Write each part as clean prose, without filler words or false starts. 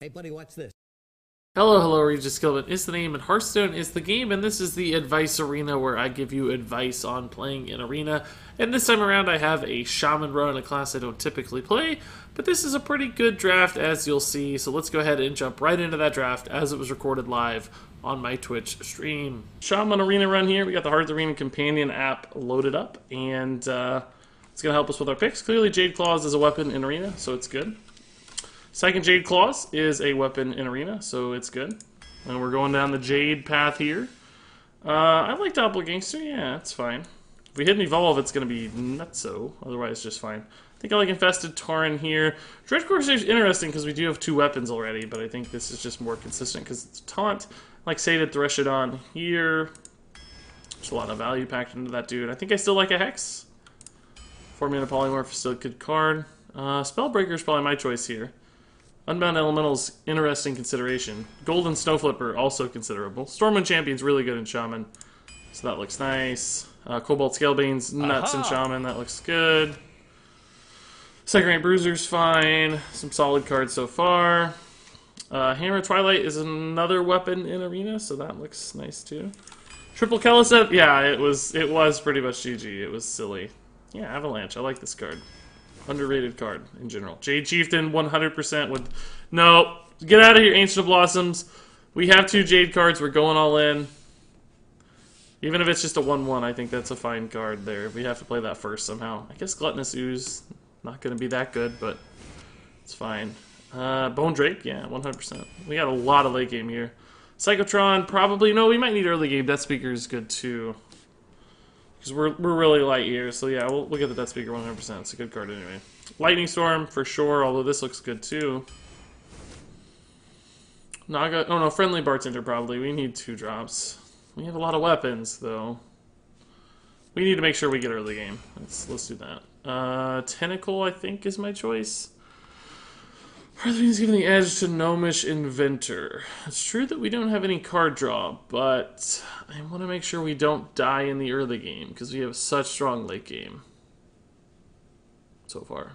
Hey, buddy, watch this. Hello, hello, Regis Gilbert is the name, and Hearthstone is the game, and this is the Advice Arena where I give you advice on playing in Arena. And this time around I have a Shaman run, a class I don't typically play, but this is a pretty good draft as you'll see, so let's go ahead and jump right into that draft as it was recorded live on my Twitch stream. Shaman Arena run here, we got the Hearth Arena Companion app loaded up, and it's going to help us with our picks. Clearly Jade Claws is a weapon in Arena, so it's good. Second Jade Claws is a weapon in Arena, so it's good. And we're going down the Jade path here. I like Doppelgangster, yeah, it's fine. If we hit an Evolve, it's going to be nutso, otherwise just fine. I think I like Infested Tauren here. Dread Corsair is interesting because we do have two weapons already, but I think this is just more consistent because it's Taunt. I like Sated Threshodon here. There's a lot of value packed into that dude. I think I still like a Hex. 4-mana Polymorph is still a good card. Spellbreaker is probably my choice here. Unbound Elemental's interesting consideration. Golden Snowflipper, also considerable. Stormwind Champion's really good in Shaman, so that looks nice. Cobalt Scalebane's nuts in Shaman, that looks good. Second Rank Bruiser's fine. Some solid cards so far. Hammer Twilight is another weapon in Arena, so that looks nice too. Triple Keleseth, yeah, it was pretty much GG. It was silly. Yeah, Avalanche, I like this card. Underrated card in general. Jade Chieftain 100% would... No, get out of here, Ancient of Blossoms. We have two Jade cards. We're going all in. Even if it's just a 1-1, I think that's a fine card there. We have to play that first somehow. I guess Gluttonous Ooze, not going to be that good, but it's fine. Bone Drake, yeah, 100%. We got a lot of late game here. Psychotron, probably... No, we might need early game. Death Speaker is good too. Because we're really light here, so yeah, we'll get the Death Speaker 100%. It's a good card anyway. Lightning Storm, for sure, although this looks good too. Naga, oh no, Friendly Bartender probably. We need 2 drops. We have a lot of weapons, though. We need to make sure we get early game. Let's do that. Tentacle, I think, is my choice. Hearthstone's giving the edge to Gnomish Inventor. It's true that we don't have any card draw, but I want to make sure we don't die in the early game, because we have such strong late game. So far.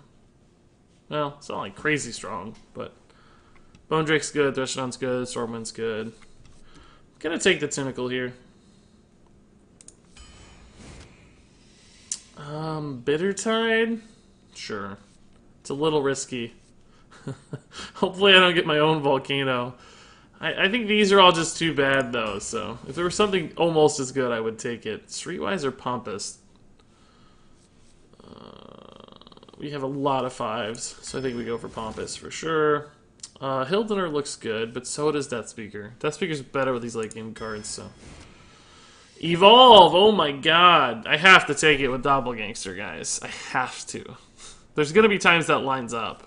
Well, it's not like crazy strong, but Bone Drake's good, Threshodon's good, Stormwind's good. I'm gonna take the Tentacle here. Bittertide? Sure. It's a little risky. Hopefully I don't get my own volcano. I think these are all just too bad, though, so if there was something almost as good, I would take it. Streetwise or Pompous? We have a lot of 5s, so I think we go for Pompous for sure. Hildener looks good, but so does Death Speaker. Death Speaker's better with these late game cards, so... Evolve! Oh my god! I have to take it with Doppelgangster, guys. I have to. There's gonna be times that lines up.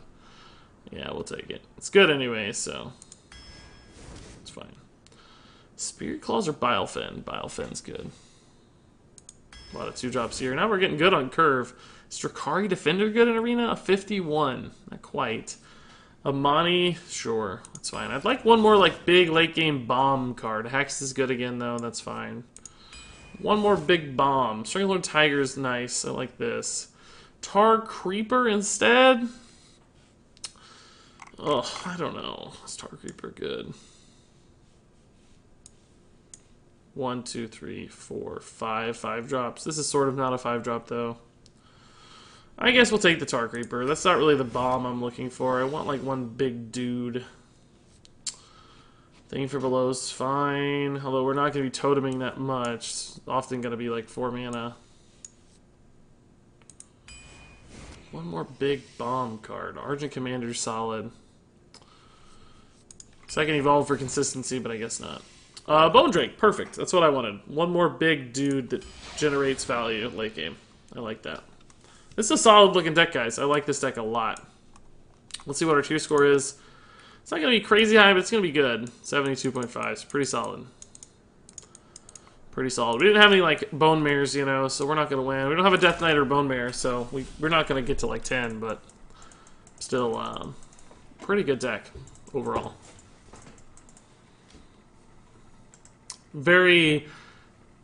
Yeah, we'll take it. It's good anyway, so it's fine. Spirit Claws or Bilefin? Bilefin's good. A lot of 2-drops here. Now we're getting good on curve. Is Drakari Defender good in Arena? A 51. Not quite. Amani? Sure. That's fine. I'd like one more like big late game bomb card. Hex is good again, though. That's fine. One more big bomb. Stranglord Tiger's nice. I like this. Tar Creeper instead? Oh, I don't know. Is Tar Creeper good? 1, 2, 3, 4, 5. 5 drops. This is sort of not a 5-drop, though. I guess we'll take the Tar Creeper. That's not really the bomb I'm looking for. I want, like, one big dude. Thinking for Below's fine. Although we're not going to be toteming that much. It's often going to be, like, 4 mana. One more big bomb card. Argent Commander's solid. Second Evolve for consistency, but I guess not. Bone Drake, perfect. That's what I wanted. One more big dude that generates value late game. I like that. This is a solid looking deck, guys. I like this deck a lot. Let's see what our tier score is. It's not going to be crazy high, but it's going to be good. 72.5. It's pretty solid. Pretty solid. We didn't have any, like, Bone Mares, you know, so we're not going to win. We don't have a Death Knight or Bone Mare, so we're not going to get to, like, 10, but still, pretty good deck overall. We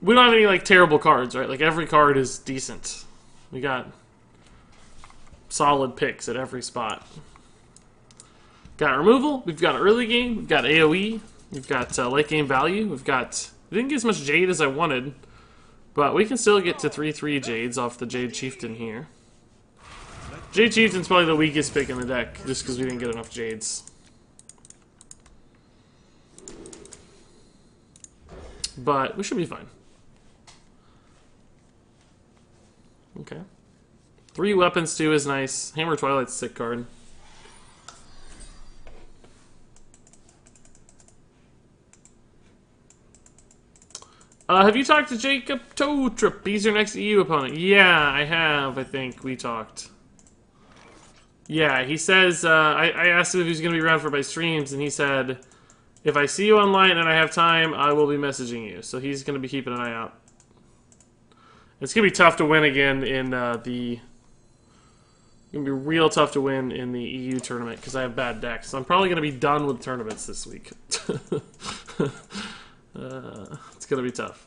don't have any, like, terrible cards, right? Like, every card is decent. We got solid picks at every spot. Got removal, we've got early game, we've got AoE, we've got late game value, we didn't get as much Jade as I wanted, but we can still get to 3/3 Jades off the Jade Chieftain here. Jade Chieftain's probably the weakest pick in the deck, just because we didn't get enough Jades. But we should be fine. Okay. 3 weapons too is nice. Hammer Twilight's a sick card. Have you talked to Jacob Totrip? He's your next EU opponent. Yeah, I have. I think we talked. Yeah, he says, I asked him if he was going to be around for my streams, and he said, if I see you online and I have time, I will be messaging you. So he's going to be keeping an eye out. It's going to be tough to win again in It's going to be real tough to win in the EU tournament because I have bad decks. So I'm probably going to be done with tournaments this week. It's going to be tough.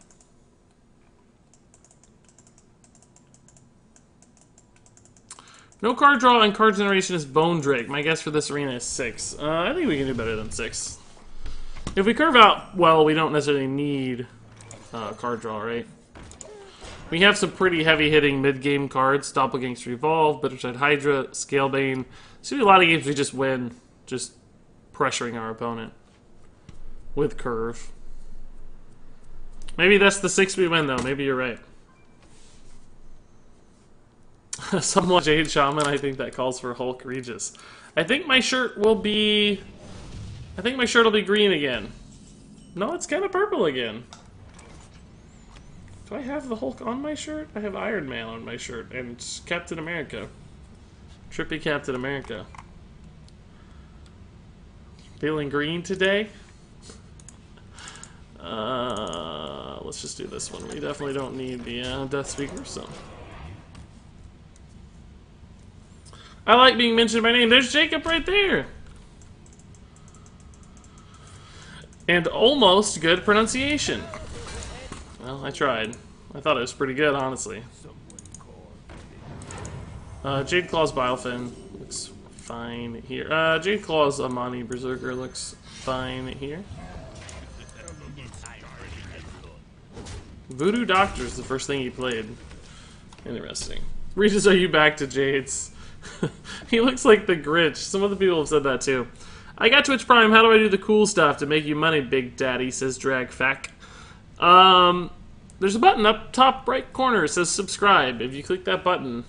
No card draw and card generation is Bone Drake. My guess for this arena is 6. I think we can do better than 6. If we curve out, well, we don't necessarily need card draw, right? We have some pretty heavy-hitting mid-game cards. Doppelgangster Revolve, Bitterside Hydra, Scalebane. There's going to be a lot of games we just win, just pressuring our opponent with curve. Maybe that's the 6 we win, though. Maybe you're right. Someone Jade Shaman, I think that calls for Hulk Regis. I think my shirt will be... I think my shirt will be green again. No, it's kind of purple again. Do I have the Hulk on my shirt? I have Iron Man on my shirt. And it's Captain America. Trippy Captain America. Feeling green today? Let's just do this one. We definitely don't need the Death Speaker, so... I like being mentioned by name. There's Jacob right there! And almost good pronunciation. Well, I tried. I thought it was pretty good, honestly. Jade Claw's Bilefin looks fine here. Jade Claw's Amani Berserker looks fine here. Voodoo Doctor's the first thing he played. Interesting. Regis, are you back to Jade's? He looks like the Grinch. Some other people have said that too. I got Twitch Prime. How do I do the cool stuff to make you money, Big Daddy? Says Dragfac. There's a button up top right corner. It says subscribe. If you click that button,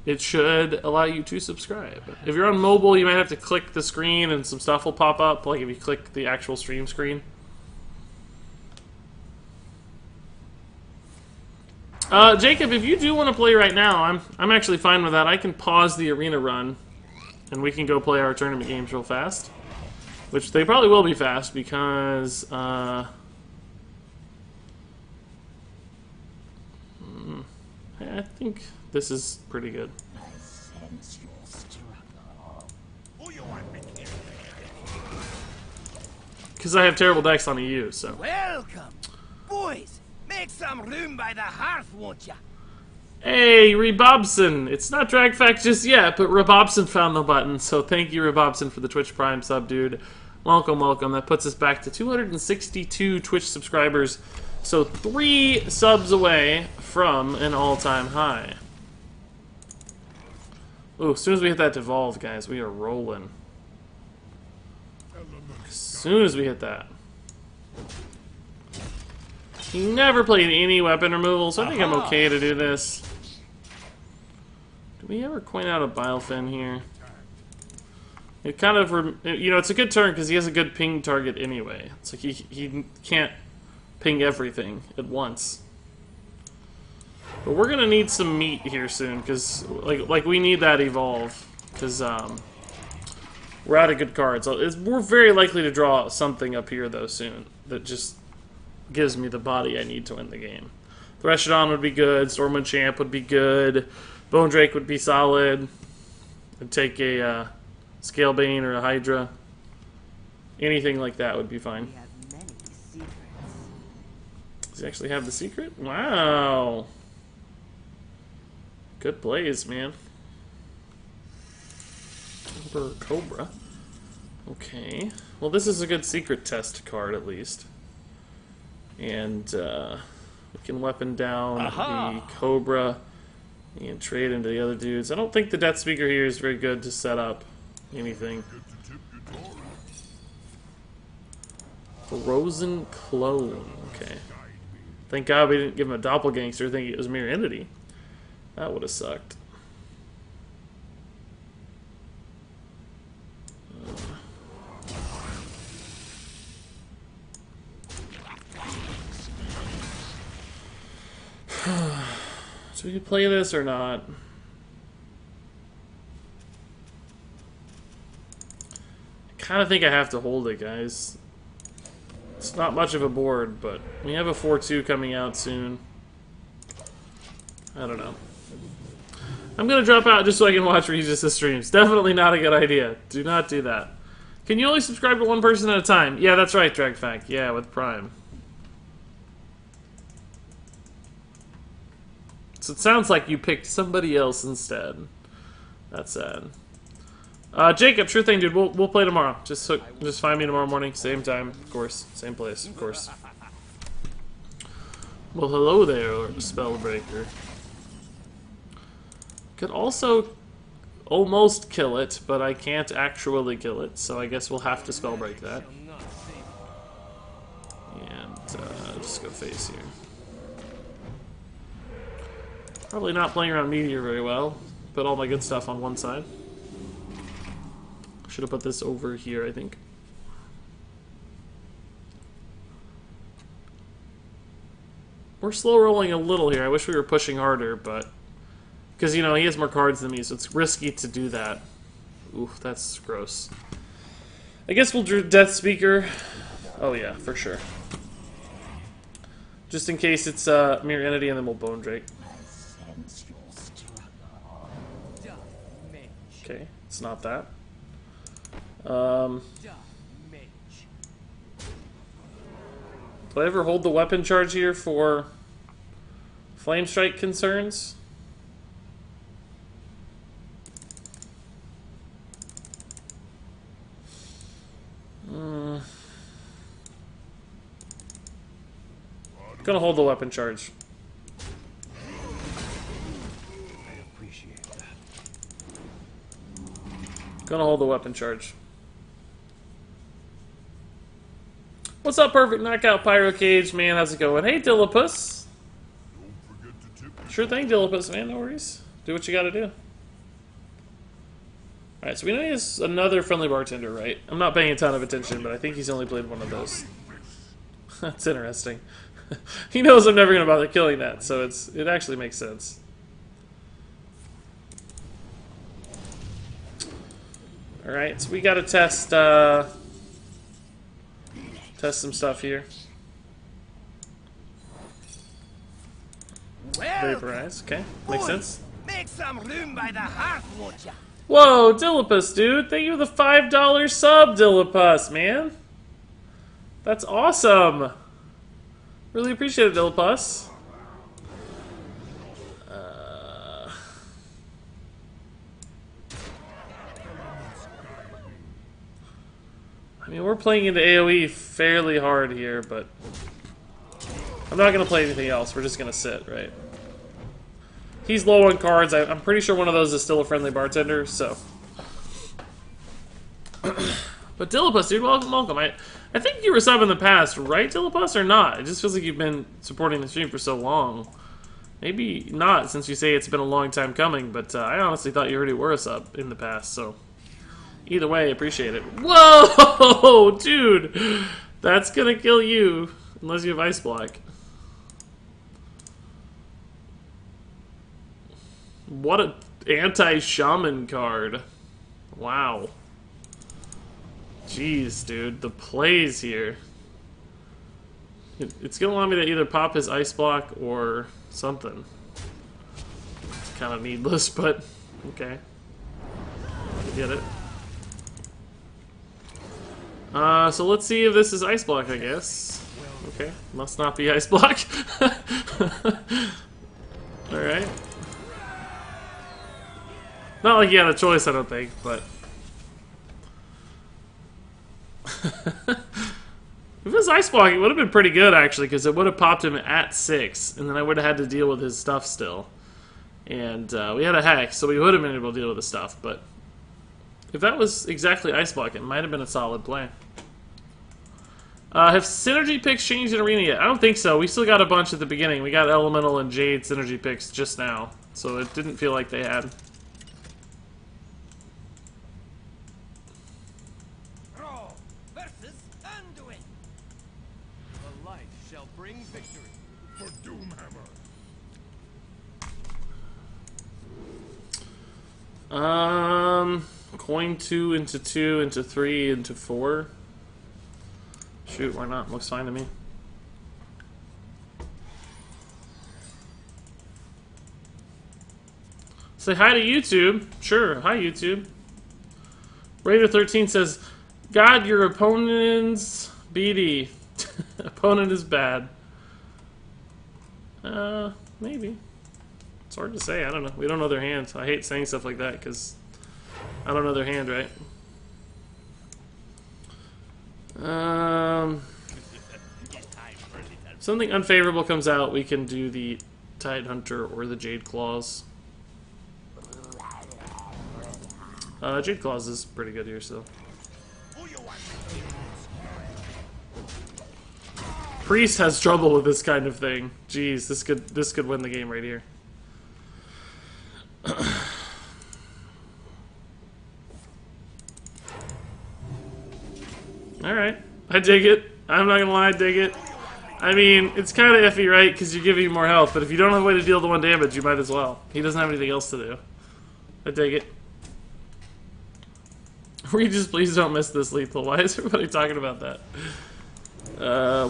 it should allow you to subscribe. If you're on mobile, you might have to click the screen and some stuff will pop up, like if you click the actual stream screen. Jacob, if you do want to play right now, I'm actually fine with that. I can pause the arena run, and we can go play our tournament games real fast. Which they probably will be fast, because, I think this is pretty good. Because I have terrible decks on EU, so. Welcome! Boys, make some room by the hearth, won't ya? Hey, Rebobson! It's not Dragfact just yet, but Rebobson found the button, so thank you, Rebobson, for the Twitch Prime sub, dude. Welcome, welcome. That puts us back to 262 Twitch subscribers, so 3 subs away from an all-time high. Ooh, as soon as we hit that devolve, guys, we are rolling. As soon as we hit that. He never played any weapon removal, so I think I'm okay to do this. Do we ever coin out a Bilefin here? It kind of, you know, it's a good turn because he has a good ping target anyway. It's like he can't ping everything at once. But we're gonna need some meat here soon because, like we need that evolve because we're out of good cards. We're very likely to draw something up here though soon that just gives me the body I need to win the game. Threshodon would be good. Stormwind Champ would be good. Bone Drake would be solid. I'd take a Scalebane or a Hydra. Anything like that would be fine. Does he actually have the secret? Wow. Good plays, man. Emperor Cobra. Okay. Well, this is a good secret test card, at least. And we can weapon down the Cobra and trade into the other dudes. I don't think the Death Speaker here is very good to set up anything. Frozen Clone. Okay. Thank God we didn't give him a doppelgangster thinking it was Mirror Entity. That would have sucked. So we could play this or not. I kind of think I have to hold it, guys. It's not much of a board, but we have a 4-2 coming out soon. I don't know. I'm gonna drop out just so I can watch Regis' streams. Definitely not a good idea. Do not do that. Can you only subscribe to one person at a time? Yeah, that's right, Dragfact. Yeah, with Prime. So it sounds like you picked somebody else instead. That's sad. Jacob, sure thing, dude. We'll play tomorrow. Just find me tomorrow morning, same time, of course, same place, of course. Well, hello there, Spellbreaker. Could also almost kill it, but I can't actually kill it, so I guess we'll have to Spellbreak that. And just go face here. Probably not playing around Meteor very well. Put all my good stuff on one side. Should have put this over here, I think. We're slow rolling a little here. I wish we were pushing harder, but... Because, you know, he has more cards than me, so it's risky to do that. Ooh, that's gross. I guess we'll do Death Speaker. Oh yeah, for sure. Just in case it's Mirror Entity, and then we'll Bone Drake. Okay, it's not that. Do I ever hold the weapon charge here for Flame Strike concerns? Gonna hold the weapon charge. Gonna hold the weapon charge. What's up, Perfect Knockout Pyro Cage, man? How's it going? Hey, Dillipus. Sure thing, Dillipus, man. No worries. Do what you gotta do. Alright, so we know he has another friendly bartender, right? I'm not paying a ton of attention, but I think he's only played one of those. That's interesting. He knows I'm never gonna bother killing that, so it actually makes sense. Alright, so we gotta test some stuff here. Vaporize, okay. Makes sense. Make some room by the hearth, won't ya? Whoa, Dillipus, dude! Thank you for the $5 sub, Dillipus, man! That's awesome! Really appreciate it, Dillipus. I mean, we're playing into AoE fairly hard here, but I'm not going to play anything else. We're just going to sit, right? He's low on cards. I'm pretty sure one of those is still a friendly bartender, so. But Dillipus, dude, welcome, welcome. I think you were sub in the past, right, Dillipus, or not? It just feels like you've been supporting the stream for so long. Maybe not, since you say it's been a long time coming, but I honestly thought you already were a sub in the past, so. Either way, appreciate it. Whoa, dude! That's gonna kill you, unless you have Ice Block. What a anti-Shaman card. Wow. Jeez, dude, the plays here. It's gonna allow me to either pop his Ice Block or something. It's kind of needless, but okay. I get it. So let's see if this is Ice Block, I guess. Okay, must not be Ice Block. Alright. Not like you had a choice, I don't think, but If it was Ice Block, it would have been pretty good, actually, because it would have popped him at 6, and then I would have had to deal with his stuff still. And we had a Hex, so we would have been able to deal with the stuff, but if that was exactly Ice Block, it might have been a solid play. Have synergy picks changed in Arena yet? I don't think so. We still got a bunch at the beginning. We got Elemental and Jade synergy picks just now, so it didn't feel like they had. Coin 2 into 2 into 3 into 4. Shoot, why not? Looks fine to me. Say hi to YouTube. Sure, hi YouTube. Raider13 says, God, your opponent's BD. Opponent is bad. Maybe. It's hard to say. I don't know. We don't know their hand. I hate saying stuff like that because I don't know their hand, right? Something unfavorable comes out, we can do the Tide Hunter or the Jade Claws. Jade Claws is pretty good here, so. Priest has trouble with this kind of thing. Jeez, this could win the game right here. Alright, I dig it. I'm not gonna lie, I dig it. I mean, it's kind of iffy, right? Because you're giving you more health, but if you don't have a way to deal the 1 damage, you might as well. He doesn't have anything else to do. I dig it. Regis, please don't miss this lethal. Why is everybody talking about that?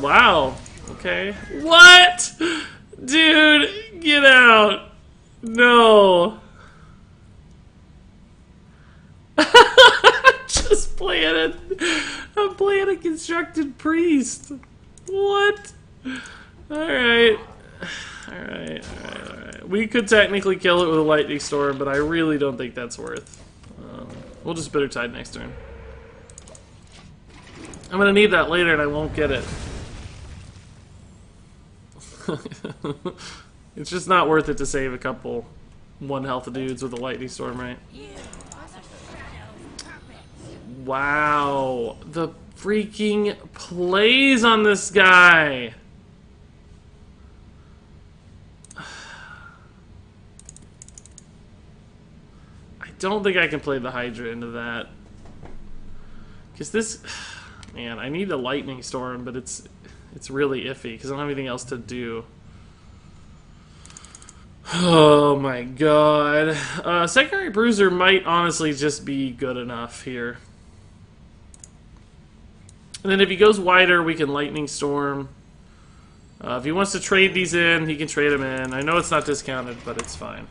Wow. Okay. What? Dude, get out. No. Just playing I'm playing a constructed priest. What? Alright. Alright. We could technically kill it with a lightning storm, but I really don't think that's worth. We'll just Bitter Tide next turn. I'm gonna need that later and I won't get it. It's just not worth it to save a couple 1 health dudes with a lightning storm, right? Wow, the freaking plays on this guy. I don't think I can play the Hydra into that. Because this, man, I need a lightning storm, but it's really iffy because I don't have anything else to do. Oh my god. Secondary Bruiser might honestly just be good enough here. And then if he goes wider, we can Lightning Storm. If he wants to trade these in, he can trade them in. I know it's not discounted, but it's fine.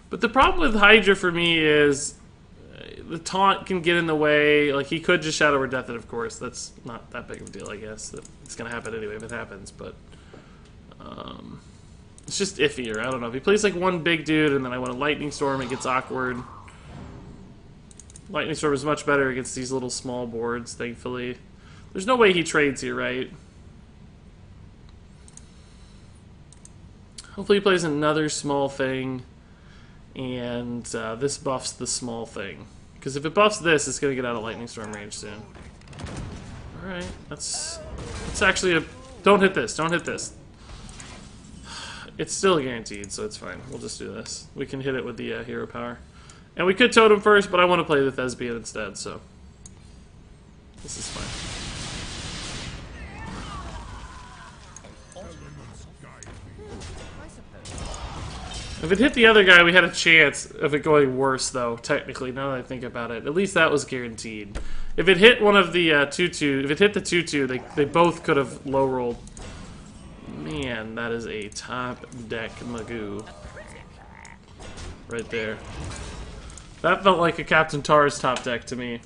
But the problem with Hydra for me is the taunt can get in the way. Like, he could just Shadow or Death it, of course. That's not that big of a deal, I guess. It's going to happen anyway if it happens, but it's just iffier. I don't know. If he plays like 1 big dude and then I want a Lightning Storm, it gets awkward. Lightning Storm is much better against these little small boards, thankfully. There's no way he trades here, right? Hopefully he plays another small thing, and this buffs the small thing. Because if it buffs this, it's going to get out of Lightning Storm range soon. Alright, that's actually a... Don't hit this, don't hit this. It's still guaranteed, so it's fine. We'll just do this. We can hit it with the hero power. And we could totem first, but I want to play the Thespian instead, so this is fine. If it hit the other guy, we had a chance of it going worse, though, technically, now that I think about it. At least that was guaranteed. If it hit one of the 2-2, if it hit the 2-2, they both could have low-rolled. Man, that is a top deck Magoo. Right there. That felt like a Captain Tar's top deck to me.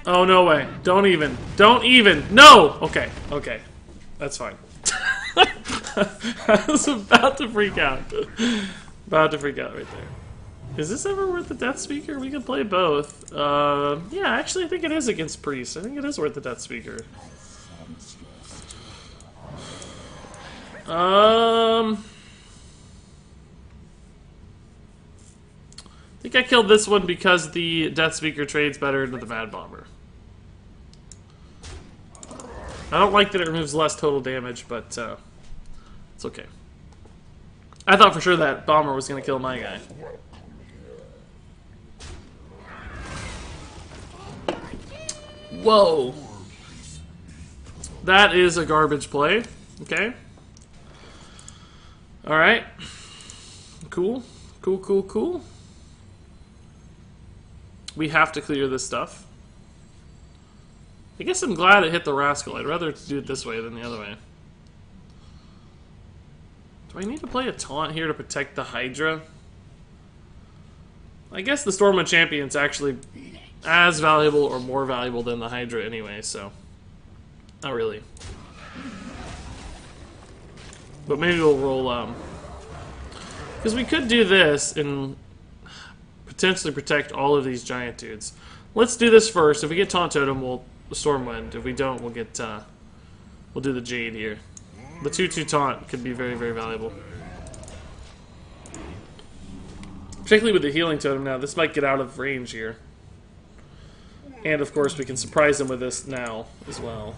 Oh, no way. Don't even. Don't even. No! Okay. Okay. That's fine. I was about to freak out. About to freak out right there. Is this ever worth the Death Speaker? We can play both. Yeah, actually I think it is against Priest. I think it is worth the Death Speaker. I think I killed this one because the Death Speaker trades better into the Mad Bomber. I don't like that it removes less total damage, but it's okay. I thought for sure that Bomber was going to kill my guy. Whoa. That is a garbage play. Okay. Alright. Cool. Cool, cool, cool. We have to clear this stuff. I guess I'm glad it hit the Rascal. I'd rather do it this way than the other way. Do I need to play a taunt here to protect the Hydra? I guess the Stormwind Champion's actually as valuable or more valuable than the Hydra anyway, so... Not really. But maybe we'll roll, because we could do this and potentially protect all of these giant dudes. Let's do this first. If we get Taunt Totem, we'll Stormwind. If we don't, we'll get, we'll do the Jade here. The 2/2 Taunt could be very, very valuable. Particularly with the Healing Totem now. This might get out of range here. And, of course, we can surprise them with this now as well.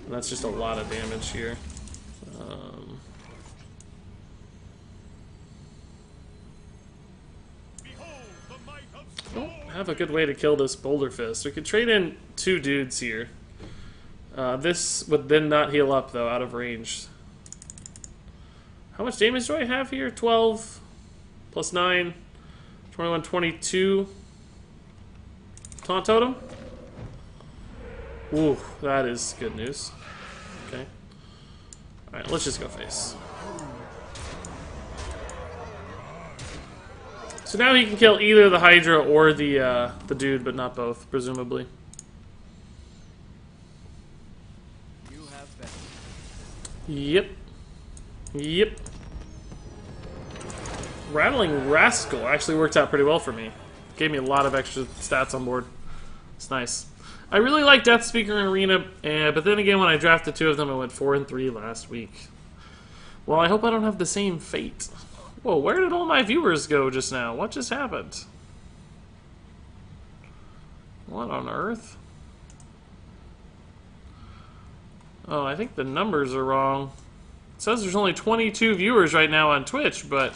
And that's just a lot of damage here. Don't have a good way to kill this Boulder Fist. We could trade in 2 dudes here. This would then not heal up, though, out of range. How much damage do I have here? 12 plus 9, 21, 22. Taunt Totem? Ooh, that is good news. Okay. Alright, let's just go face. So now he can kill either the Hydra or the dude, but not both, presumably. Yep. Yep. Rattling Rascal actually worked out pretty well for me. Gave me a lot of extra stats on board. It's nice. I really like Death Speaker and Arena, but then again, when I drafted 2 of them, I went 4 and 3 last week. Well, I hope I don't have the same fate. Whoa, where did all my viewers go just now? What just happened? What on earth? Oh, I think the numbers are wrong. It says there's only 22 viewers right now on Twitch, but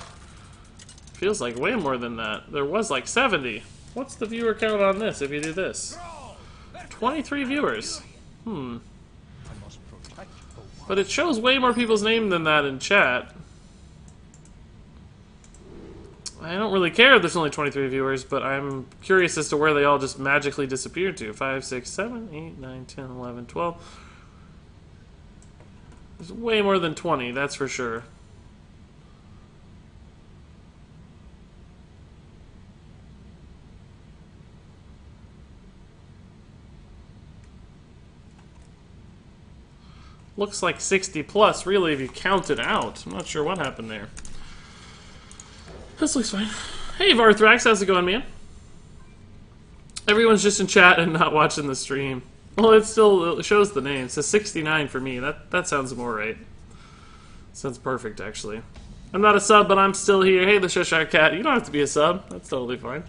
feels like way more than that. There was like 70. What's the viewer count on this if you do this? 23 viewers. But it shows way more people's name than that in chat. I don't really care if there's only 23 viewers, but I'm curious as to where they all just magically disappeared to. 5, 6, 7, 8, 9, 10, 11, 12. There's way more than 20, that's for sure. Looks like 60 plus, really, if you count it out. I'm not sure what happened there. This looks fine. Hey, Varthrax, how's it going, man? Everyone's just in chat and not watching the stream. Well, it still shows the name. It says 69 for me. That sounds more right. Sounds perfect, actually. I'm not a sub, but I'm still here. Hey, the Cheshire Cat. You don't have to be a sub. That's totally fine.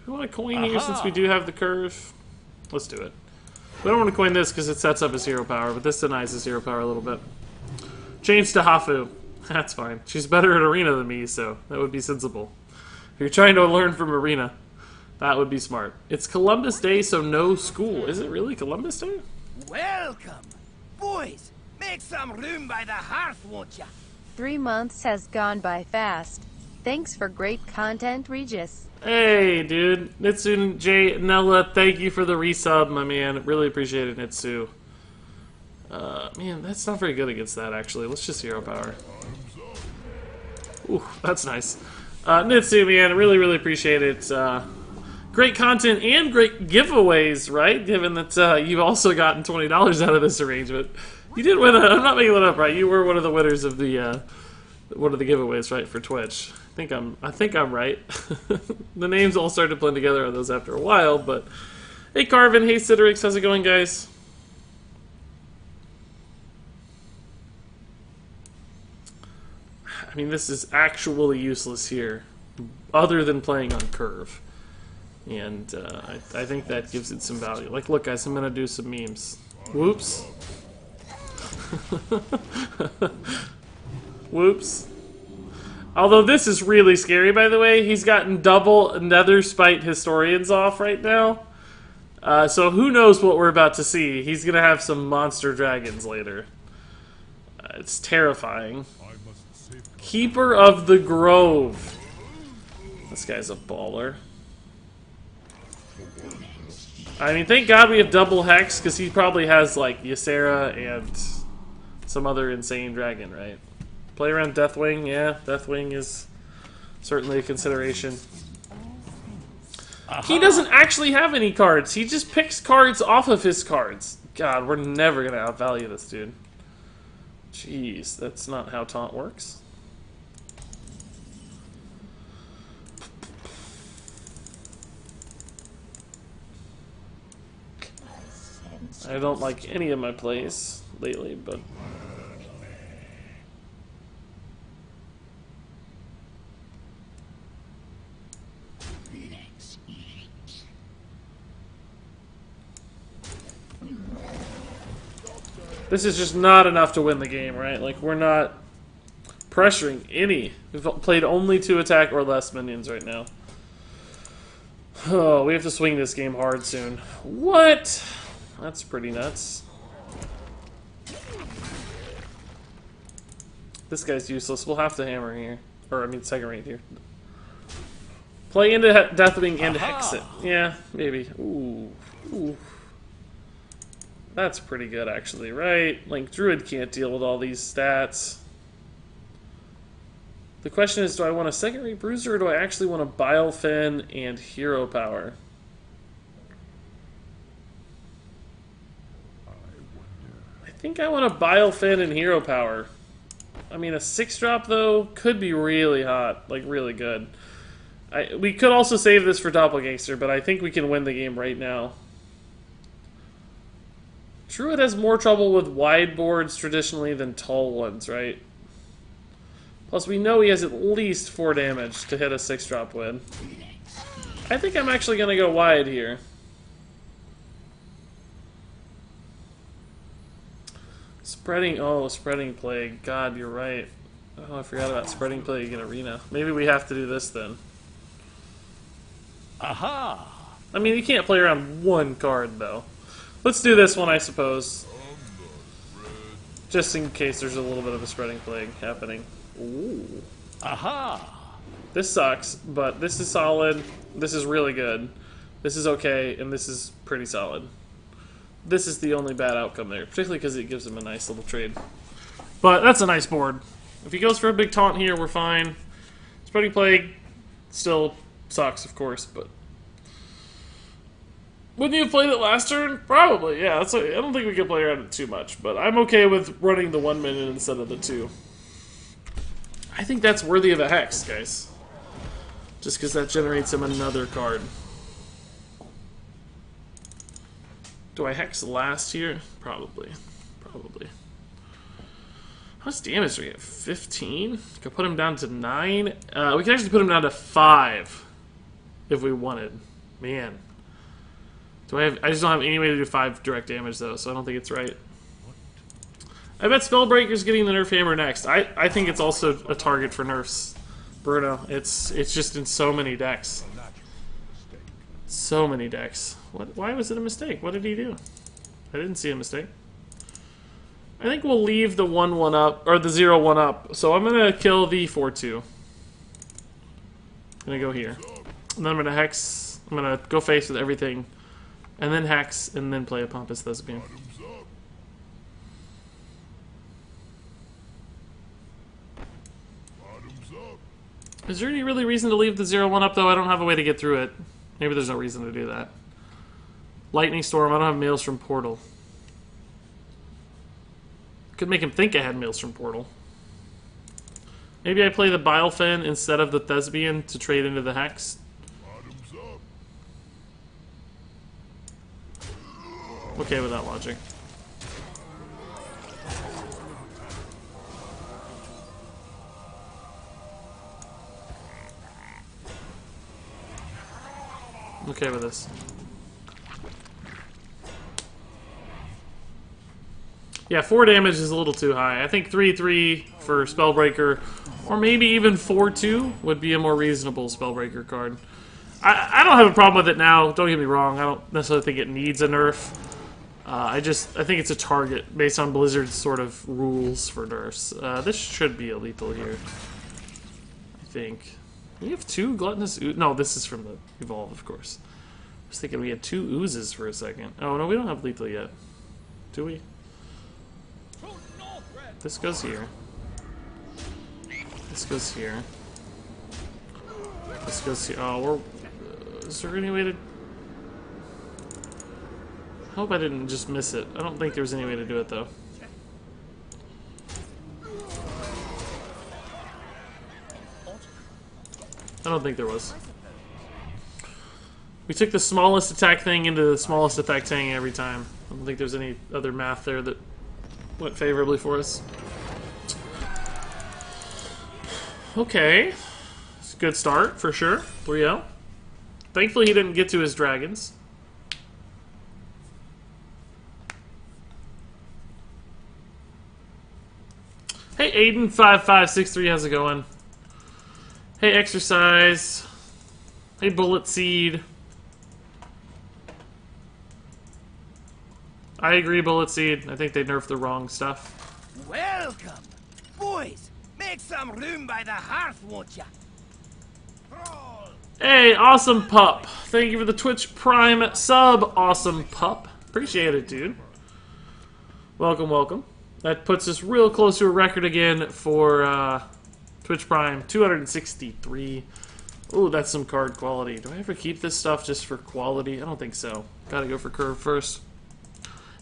Do we want to coin here since we do have the curve? Let's do it. We don't want to coin this because it sets up his hero power, but this denies his hero power a little bit. Change to Hafu. That's fine. She's better at Arena than me, so that would be sensible. If you're trying to learn from Arena, that would be smart. It's Columbus Day, so no school. Is it really Columbus Day? Welcome! Boys, make some room by the hearth, won't ya? 3 months has gone by fast. Thanks for great content, Regis. Hey, dude. Nitsu J. Nella, thank you for the resub, my man. Really appreciate it, Nitsu. Man, that's not very good against that, actually. Let's just hero power. Ooh, that's nice. Nitsu, man, really, really appreciate it. Great content and great giveaways, right? Given that you've also gotten $20 out of this arrangement. You did win. I'm not making that up, right? You were one of the winners of the one of the giveaways, right, for Twitch. I think I'm right. The names all started to blend together on those after a while, but hey, Carvin, hey, Citrix, how's it going, guys? I mean, this is actually useless here, other than playing on curve. And I think that gives it some value. Like, look, guys, I'm going to do some memes. Whoops. Whoops. Although this is really scary, by the way. He's gotten double Nether Spite Historians off right now. So who knows what we're about to see. He's going to have some monster dragons later. It's terrifying. Keeper of the Grove. This guy's a baller. I mean, thank God we have double Hex, because he probably has, like, Ysera and some other insane dragon, right? Play around Deathwing, yeah. Deathwing is certainly a consideration. He doesn't actually have any cards. He just picks cards off of his cards. God, we're never going to outvalue this dude. Jeez, that's not how taunt works. I don't like any of my plays lately, but... This is just not enough to win the game, right? Like, we're not pressuring any. We've played only 2 attack or less minions right now. Oh, we have to swing this game hard soon. What? That's pretty nuts. This guy's useless. We'll have to hammer here. Or, I mean, second rate here. Play into Deathwing and Hex it. Yeah, maybe. Ooh. Ooh. That's pretty good, actually, right? Like, Druid can't deal with all these stats. The question is, do I want a second rate Bruiser, or do I actually want a Bilefin and Hero Power? I think I want a Bilefin and Hero Power. I mean, a 6-drop, though, could be really hot. Like, really good. We could also save this for Doppelgangster, but I think we can win the game right now. Druid has more trouble with wide boards traditionally than tall ones, right? Plus, we know he has at least 4 damage to hit a 6-drop win. I think I'm actually going to go wide here. Spreading Plague. God, you're right. Oh, I forgot about Spreading Plague in Arena. Maybe we have to do this then. Aha! I mean, you can't play around one card, though. Let's do this one, I suppose. Just in case there's a little bit of a Spreading Plague happening. Ooh. Aha! This sucks, but this is solid. This is really good. This is okay, and this is pretty solid. This is the only bad outcome there, particularly because it gives him a nice little trade. But that's a nice board. If he goes for a big taunt here, we're fine. Spreading Plague still sucks, of course, but... Wouldn't you have played it last turn? Probably, yeah. I don't think we can play around it too much, but I'm okay with running the 1 minion instead of the 2. I think that's worthy of a Hex, guys. Just because that generates him another card. Do I Hex last here? Probably. Probably. How much damage do we get? 15? Could put him down to 9? We can actually put him down to 5 if we wanted. Man. I just don't have any way to do 5 direct damage, though, so I don't think it's right. I bet Spellbreaker's getting the Nerf Hammer next. I think it's also a target for nerfs, Bruno. It's just in so many decks. So many decks. Why was it a mistake? What did he do? I didn't see a mistake. I think we'll leave the 1-1 up, or the 0-1 up. So I'm going to kill the 4-2. I'm going to go here. And then I'm going to Hex. I'm going to go face with everything. And then Hex, and then play a Pompous Thespian. Is there any really reason to leave the 0-1 up, though? I don't have a way to get through it. Maybe there's no reason to do that. Lightning Storm, I don't have Maelstrom Portal. Could make him think I had Maelstrom Portal. Maybe I play the Bilefen instead of the Thespian to trade into the Hex. Okay with that logic. Okay with this. Yeah, 4 damage is a little too high. I think 3/3 for Spellbreaker, or maybe even 4/2 would be a more reasonable Spellbreaker card. I don't have a problem with it now, don't get me wrong. I don't necessarily think it needs a nerf. I think it's a target based on Blizzard's sort of rules for nerfs. This should be a lethal here. I think. We have 2 Gluttonous Ooze. No, this is from the Evolve, of course. I was thinking we had 2 Oozes for a second. Oh, no, we don't have lethal yet. Do we? This goes here. This goes here. This goes here. Oh, we're... is there any way to... I hope I didn't just miss it. I don't think there's any way to do it, though. I don't think there was. We took the smallest attack thing into the smallest effect thing every time. I don't think there's any other math there that went favorably for us. Okay. It's a good start, for sure. 3-0. Thankfully he didn't get to his dragons. Hey Aiden5563, how's it going? Hey Exercise. Hey Bullet Seed. I agree, Bullet Seed. I think they nerfed the wrong stuff. Welcome! Boys, make some room by the hearth, won't ya? Hey, Awesome Pup. Thank you for the Twitch Prime sub, Awesome Pup. Appreciate it, dude. Welcome, welcome. That puts us real close to a record again for Twitch Prime. 263. Ooh, that's some card quality. Do I ever keep this stuff just for quality? I don't think so. Gotta go for curve first.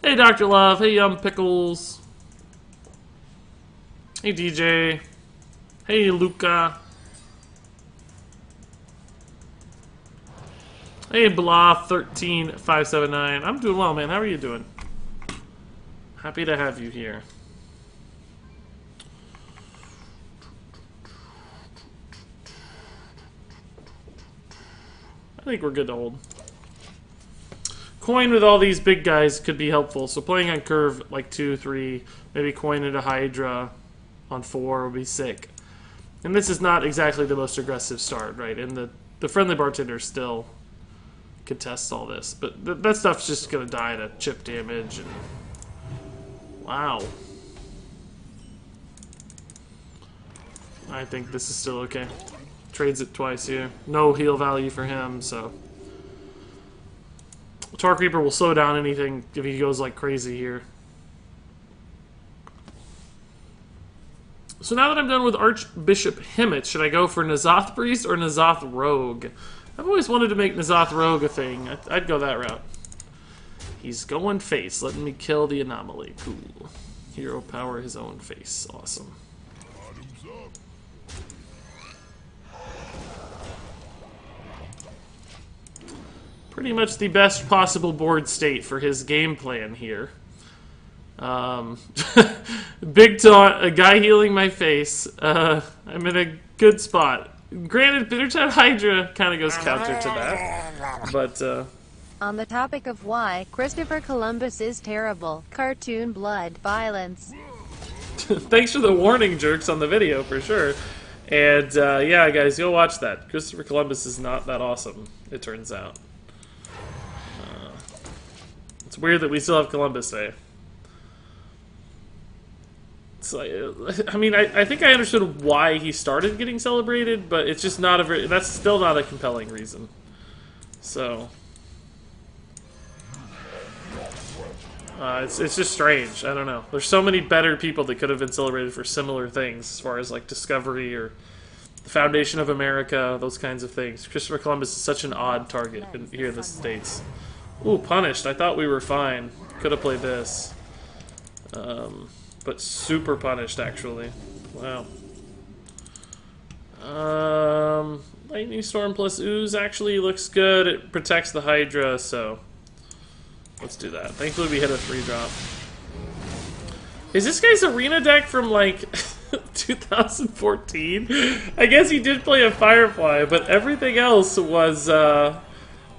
Hey, Dr. Love. Hey, Yum Pickles. Hey, DJ. Hey, Luca. Hey, Blah13579. I'm doing well, man. How are you doing? Happy to have you here. I think we're good to hold. Coin with all these big guys could be helpful. So playing on curve like 2, 3, maybe coin into Hydra on 4 would be sick. And this is not exactly the most aggressive start, right? And the friendly bartender still contests all this. But that stuff's just going to die to chip damage. And wow. I think this is still okay. Trades it twice here. No heal value for him, so... Tark Reaper will slow down anything if he goes like crazy here. So now that I'm done with Archbishop Hemmet, should I go for N'Zoth Priest or N'Zoth Rogue? I've always wanted to make N'Zoth Rogue a thing. I'd go that route. He's going face, letting me kill the anomaly. Cool. Hero power his own face. Awesome. Pretty much the best possible board state for his game plan here. Big taunt, a guy healing my face. I'm in a good spot. Granted, Bittertide Hydra kind of goes counter to that. But, On the topic of why Christopher Columbus is terrible, cartoon blood violence. thanks for the warning, jerks, on the video, for sure. And, yeah, guys, you'll watch that. Christopher Columbus is not that awesome, it turns out. It's weird that we still have Columbus Day. It's like, I mean, I think I understood why he started getting celebrated, but it's just not a very... That's still not a compelling reason. So... it's just strange. I don't know. There's so many better people that could have been celebrated for similar things, as far as, like, Discovery or the Foundation of America, those kinds of things. Christopher Columbus is such an odd target here in the States. Ooh, punished. I thought we were fine. Could have played this. but super punished, actually. Wow. Lightning Storm plus Ooze actually looks good. It protects the Hydra, so let's do that. Thankfully we hit a 3-drop. Is this guy's arena deck from, like, 2014? I guess he did play a Firefly, but everything else was,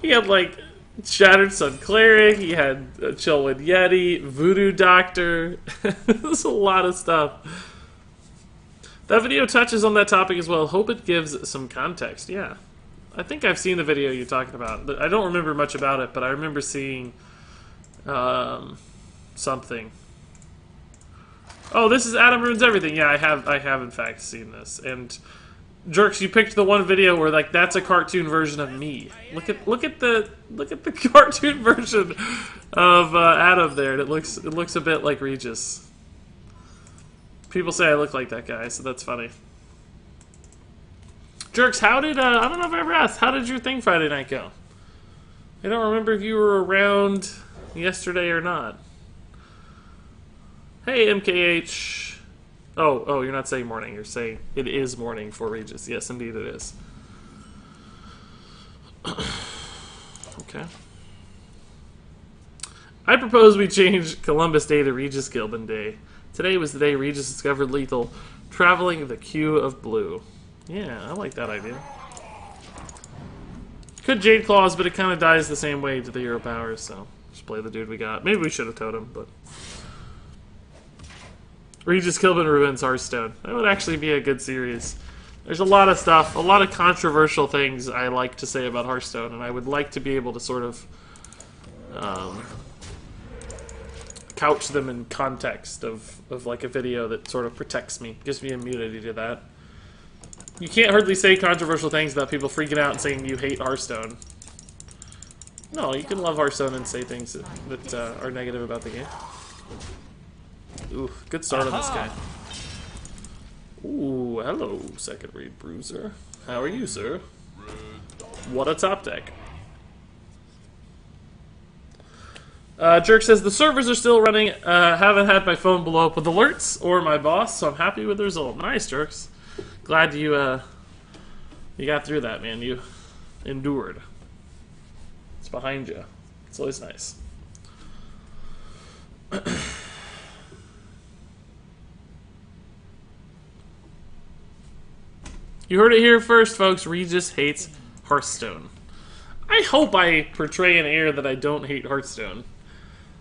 he had, like, Shattered Sun Cleric, he had Chillwind Yeti, Voodoo Doctor. There's a lot of stuff. That video touches on that topic as well. Hope it gives some context. Yeah. I think I've seen the video you're talking about. I don't remember much about it, but I remember seeing something. Oh, this is Adam Ruins Everything. Yeah, I have in fact seen this. And Jerks, you picked the one video where, like, that's a cartoon version of me. Look at the cartoon version of Adam there. And it looks a bit like Regis. People say I look like that guy, so that's funny. Jerks, how did I don't know if I ever asked, how did your thing Friday night go? I don't remember if you were around yesterday or not. Hey, MKH. Oh, you're not saying morning. You're saying it is morning for Regis. Yes, indeed it is. Okay. I propose we change Columbus Day to Regis Gilbin Day. Today was the day Regis discovered lethal, traveling the queue of blue. Yeah, I like that idea. Could Jade Claws, but it kind of dies the same way to the hero powers, so just play the dude we got. Maybe we should have totem, but... Regis Kilbin Ruins Hearthstone. That would actually be a good series. There's a lot of stuff, a lot of controversial things I like to say about Hearthstone, and I would like to be able to sort of couch them in context of like a video that sort of protects me, gives me immunity to that. You can't hardly say controversial things without people freaking out and saying you hate Hearthstone. No, you can love Hearthstone and say things that are negative about the game. Ooh, good start on this guy. Ooh, hello, second read bruiser. How are you, sir? What a top deck. Jerk says the servers are still running. Haven't had my phone blow up with alerts or my boss, so I'm happy with the result. Nice, Jerks. Glad you got through that, man. You endured. It's behind you. It's always nice. You heard it here first, folks. Regis hates Hearthstone. I hope I portray an air that I don't hate Hearthstone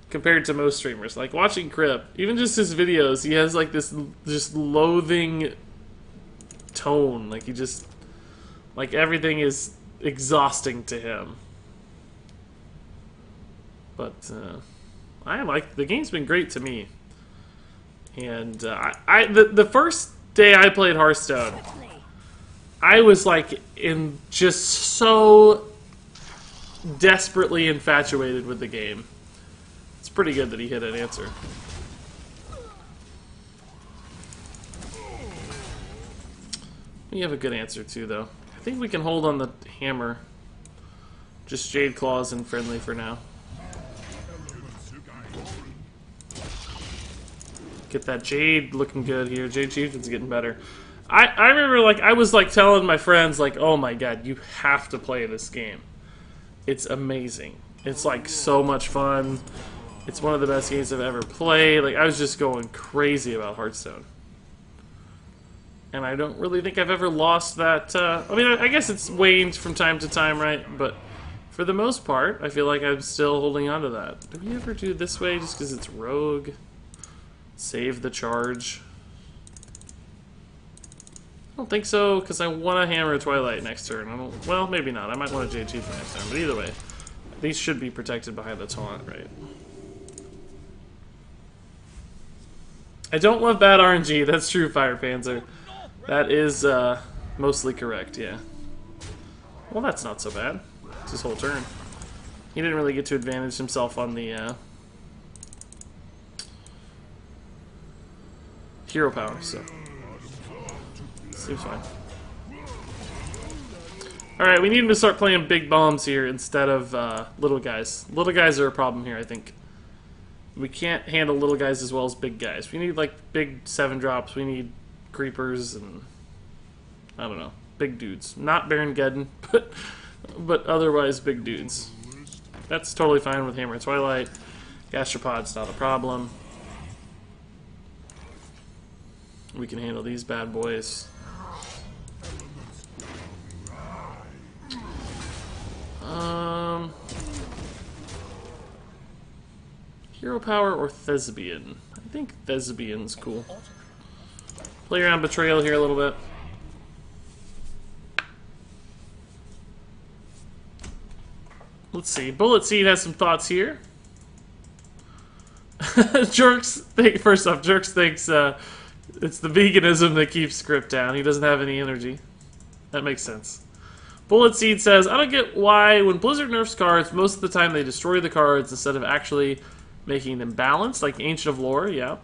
compared to most streamers. Like, watching Crip, even just his videos, he has, like, this just loathing tone. Like, he just... like, everything is exhausting to him. But, I like... the game's been great to me. And, the first day I played Hearthstone... I was, like, just so desperately infatuated with the game. It's pretty good that he hit an answer. We have a good answer, too, though. I think we can hold on the hammer. Just Jade Claws and friendly for now. Get that Jade looking good here. Jade Chieftain's getting better. I remember, like, I was, like, telling my friends, like, oh my god, you have to play this game. It's amazing. It's, like, so much fun. It's one of the best games I've ever played. Like, I was just going crazy about Hearthstone. And I don't really think I've ever lost that, I mean, I guess it's waned from time to time, right? But for the most part, I feel like I'm still holding on to that. Do we ever do this way just because it's rogue? Save the charge. I don't think so, because I want to hammer a Twilight next turn. I don't, well, maybe not. I might want a Jade Chieftain next turn, but either way, these should be protected behind the taunt, right? I don't love bad RNG. That's true, Fire Panzer. That is mostly correct, yeah. Well, that's not so bad. It's his whole turn. He didn't really get to advantage himself on the hero power, so... seems fine. Alright, we need him to start playing big bombs here instead of little guys. Little guys are a problem here, I think. We can't handle little guys as well as big guys. We need like big 7-drops. We need creepers and I don't know, big dudes. Not Baron Geddon, but otherwise big dudes. That's totally fine with Hammer and Twilight. Gastropod's not a problem. We can handle these bad boys. Hero Power or Thespian? I think Thespian's cool. Play around Betrayal here a little bit. Let's see. Bullet Seed has some thoughts here. Jerks, first off, Jerks thinks it's the veganism that keeps Script down. He doesn't have any energy. That makes sense. Bullet Seed says, I don't get why when Blizzard nerfs cards, most of the time they destroy the cards instead of actually making them balanced, like Ancient of Lore, yeah.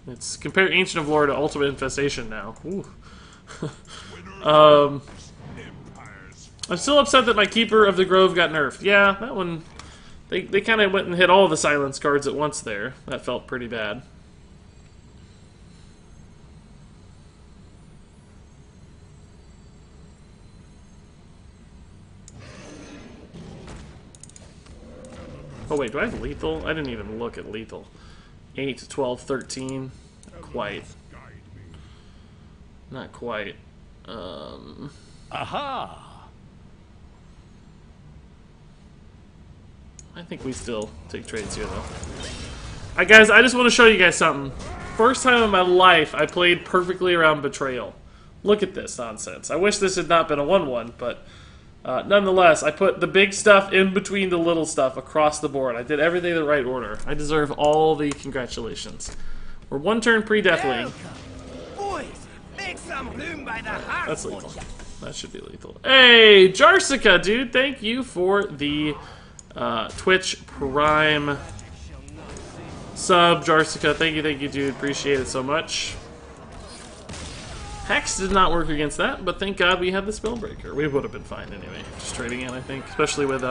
It's compare Ancient of Lore to Ultimate Infestation now. Ooh. I'm still upset that my Keeper of the Grove got nerfed. Yeah, that one, they kind of went and hit all the silence cards at once there. That felt pretty bad. Oh wait, do I have lethal? I didn't even look at lethal. 8, 12, 13. Not quite. Not quite. Aha! I think we still take trades here though. Alright guys, I just want to show you guys something. First time in my life I played perfectly around Betrayal. Look at this nonsense. I wish this had not been a 1-1, but nonetheless, I put the big stuff in between the little stuff across the board. I did everything in the right order. I deserve all the congratulations. We're 1 turn pre-Deathwing. Boys, make some room by the hearth. That's lethal. That should be lethal. Hey, Jarsica, dude, thank you for the Twitch Prime sub, Jarsica. Thank you, dude. Appreciate it so much. Hex did not work against that, but thank God we had the Spellbreaker. We would have been fine anyway. Just trading in, I think. Especially with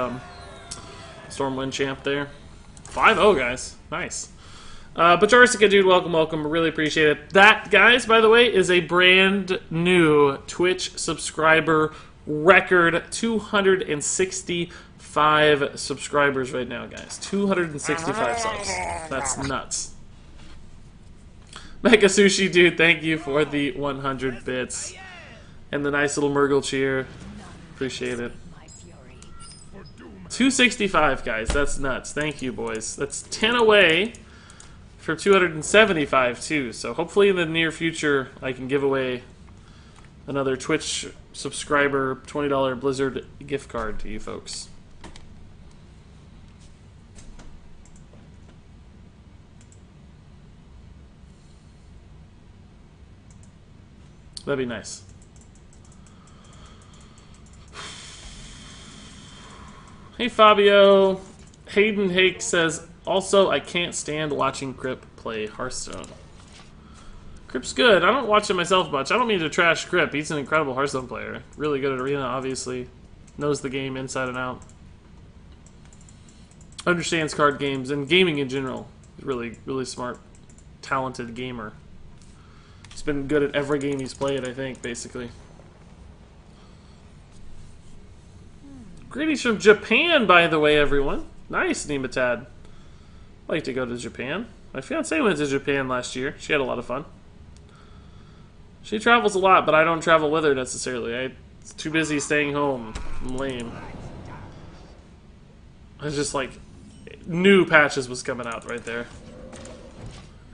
Stormwind Champ there. 5-0, guys. Nice. But Jarsica, dude, welcome, welcome. Really appreciate it. That, guys, by the way, is a brand new Twitch subscriber record. 265 subscribers right now, guys. 265 subs. That's nuts. Mega Sushi, dude, thank you for the 100 bits. And the nice little Murgle cheer. Appreciate it. 265, guys. That's nuts. Thank you, boys. That's 10 away for 275, too. So hopefully in the near future, I can give away another Twitch subscriber $20 Blizzard gift card to you folks. That'd be nice. Hey Fabio. Hayden Hake says, also, I can't stand watching Crip play Hearthstone. Crip's good. I don't watch him myself much. I don't mean to trash Crip. He's an incredible Hearthstone player. Really good at Arena, obviously. Knows the game inside and out. Understands card games and gaming in general. He's really, really smart, talented gamer. He's been good at every game he's played, I think, basically. Greetings from Japan, by the way, everyone. Nice, Nematad. I'd like to go to Japan. My fiancée went to Japan last year. She had a lot of fun. She travels a lot, but I don't travel with her necessarily. I'm too busy staying home. I'm lame. I was just like, knew Patches was coming out right there.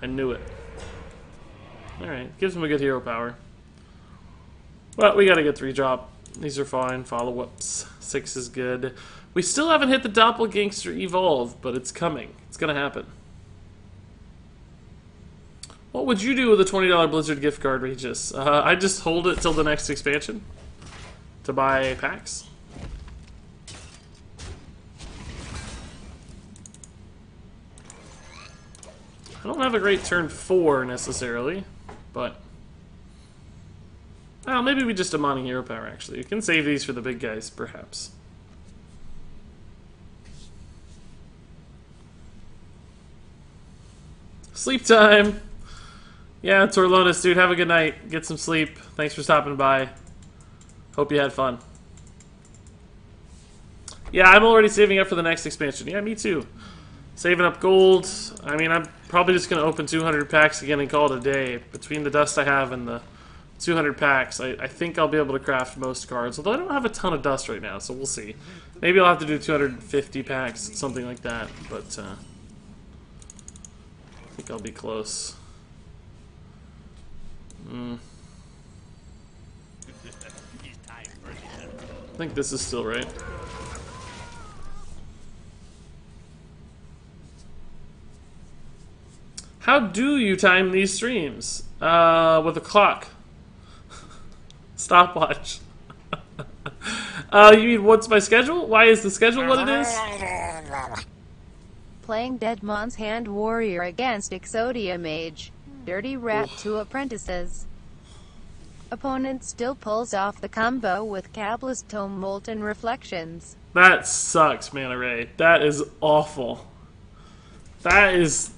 I knew it. Alright, gives him a good hero power. Well, we got a good 3-drop. These are fine. Follow-ups. 6 is good. We still haven't hit the Doppelgangster Evolve, but it's coming. It's gonna happen. What would you do with a $20 Blizzard gift card, Regis? I just hold it till the next expansion to buy packs. I don't have a great turn 4 necessarily, but well, maybe we just Amani Hero Power, actually. You can save these for the big guys, perhaps. Sleep time. Yeah, Torlonis, dude, have a good night. Get some sleep. Thanks for stopping by. Hope you had fun. Yeah, I'm already saving up for the next expansion. Yeah, me too. Saving up gold. I mean, I'm probably just going to open 200 packs again and call it a day. Between the dust I have and the 200 packs, I think I'll be able to craft most cards. Although I don't have a ton of dust right now, so we'll see. Maybe I'll have to do 250 packs, something like that. But I think I'll be close. I think this is still right. How do you time these streams? With a clock. Stopwatch. You mean what's my schedule? Why is the schedule what it is? Playing Deadmon's Hand Warrior against Exodia Mage. Dirty Rat 2 apprentices. Opponent still pulls off the combo with Cabless Tome Molten Reflections. That sucks, Mana Ray. That is awful. That is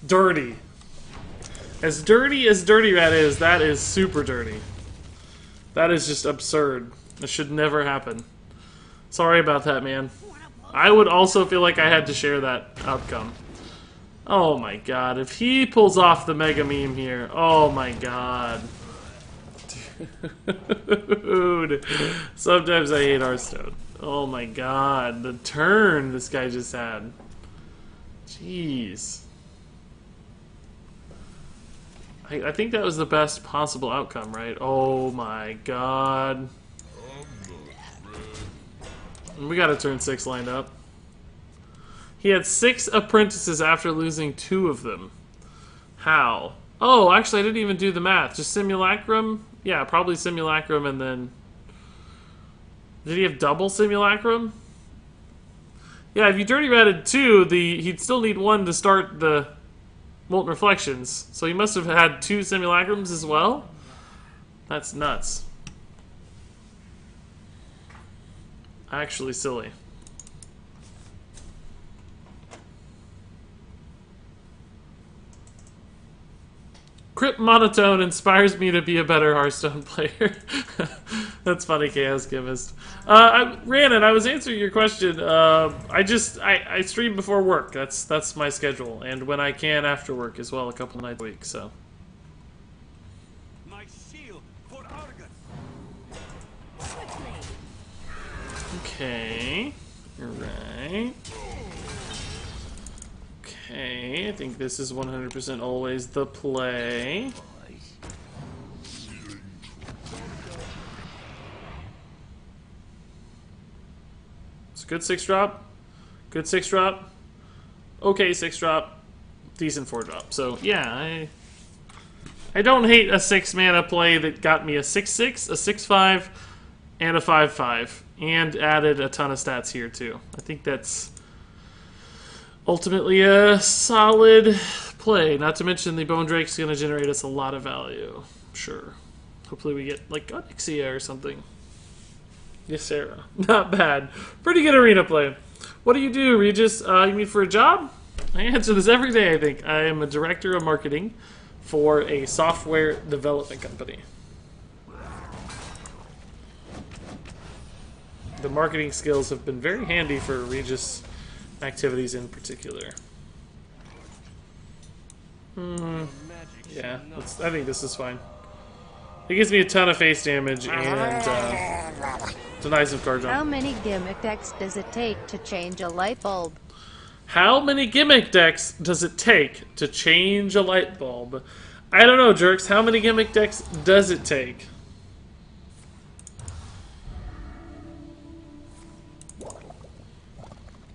dirty. As Dirty Rat is, that is super dirty. That is just absurd. It should never happen. Sorry about that, man. I would also feel like I had to share that outcome. Oh my god, if he pulls off the mega meme here, oh my god. Dude, sometimes I hate Hearthstone. Oh my god, the turn this guy just had. Jeez. I think that was the best possible outcome, right? Oh my god. We got a turn 6 lined up. He had 6 apprentices after losing 2 of them. How? Oh, actually, I didn't even do the math. Just Simulacrum? Yeah, probably Simulacrum and then... Did he have double Simulacrum? Yeah, if you Dirty Ratted 2, he'd still need 1 to start the Molten Reflections. So he must have had 2 Simulacrums as well? That's nuts. Actually silly. Crypt Monotone inspires me to be a better Hearthstone player. That's funny, Chaos Chemist. Rhiannon, I was answering your question. I stream before work. That's my schedule, and when I can after work as well, a couple nights a week. So. My shield for Argus. Okay. Right. Okay, I think this is 100% always the play. It's a good 6-drop. Good 6-drop. Okay 6-drop. Decent 4-drop. So, yeah, I don't hate a 6-mana play that got me a 6/6, a 6/5, and a 5/5. And added a ton of stats here, too. I think that's ultimately a solid play. Not to mention the Bone Drake's going to generate us a lot of value. Sure. Hopefully we get, like, Onyxia or something. Yes, Sarah. Not bad. Pretty good arena play. What do you do, Regis? You mean for a job? I answer this every day, I think. I am a director of marketing for a software development company. The marketing skills have been very handy for Regis activities in particular. Yeah, I think this is fine. It gives me a ton of face damage and denies some card draw. How many gimmick decks does it take to change a light bulb? How many gimmick decks does it take to change a light bulb? I don't know, Jerks. How many gimmick decks does it take?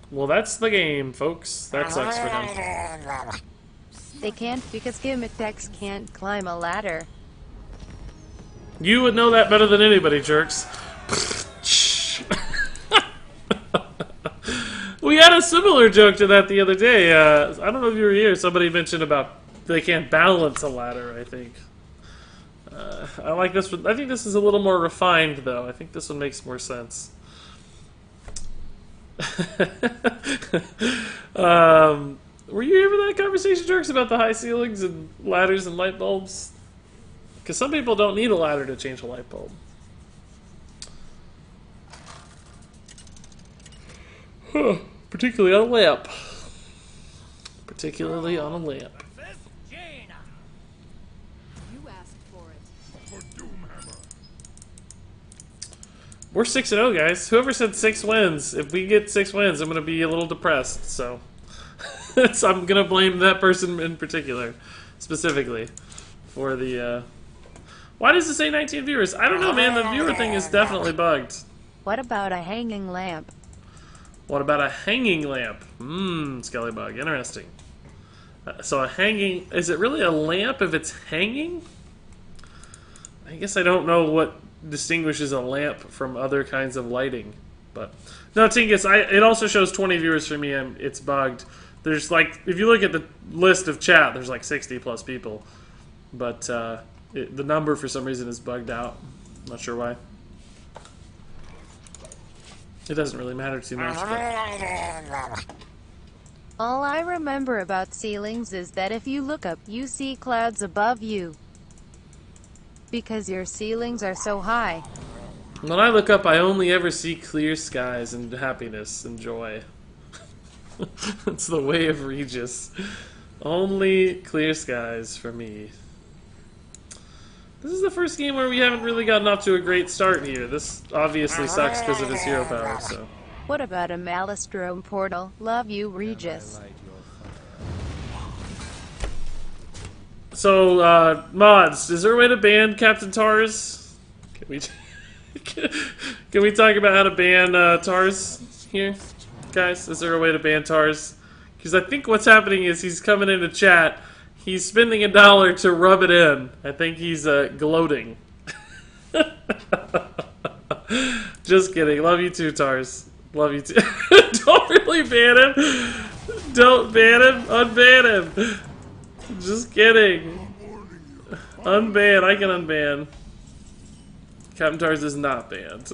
Well, that's the game, folks. That sucks for him. They can't because gimmick decks can't climb a ladder. You would know that better than anybody, Jerks. We had a similar joke to that the other day. I don't know if you were here. Somebody mentioned about they can't balance a ladder, I think. I like this one. I think this is a little more refined, though. I think this one makes more sense. Were you here for that conversation, Jerks, about the high ceilings and ladders and light bulbs? Because some people don't need a ladder to change a light bulb. Huh. Particularly on a lamp. Particularly on a lamp. You asked for it. We're 6-0, guys. Whoever said 6 wins, if we get 6 wins, I'm going to be a little depressed. So, so I'm going to blame that person in particular, specifically, for the... Why does it say 19 viewers? I don't know, man. The viewer thing is definitely bugged. What about a hanging lamp? What about a hanging lamp? Skellybug. Interesting. So a hanging... Is it really a lamp if it's hanging? I guess I don't know what distinguishes a lamp from other kinds of lighting. But no, Tingus, it also shows 20 viewers for me, and it's bugged. There's like... If you look at the list of chat, there's like 60 plus people. But the number for some reason is bugged out. Not sure why. It doesn't really matter too much. But... All I remember about ceilings is that if you look up, you see clouds above you. Because your ceilings are so high. When I look up, I only ever see clear skies and happiness and joy. It's the way of Regis. Only clear skies for me. This is the first game where we haven't really gotten off to a great start here. This obviously sucks because of his hero power, so... What about a Maelstrom portal? Love you, Regis. So, mods, is there a way to ban Captain Tars? Can we talk about how to ban Tars here? Guys, is there a way to ban Tars? Because I think what's happening is he's coming into chat, he's spending $1 to rub it in. I think he's gloating. Just kidding. Love you too, Tars. Love you too. Don't really ban him. Don't ban him. Unban him. Just kidding. Unban. I can unban. Captain Tars is not banned.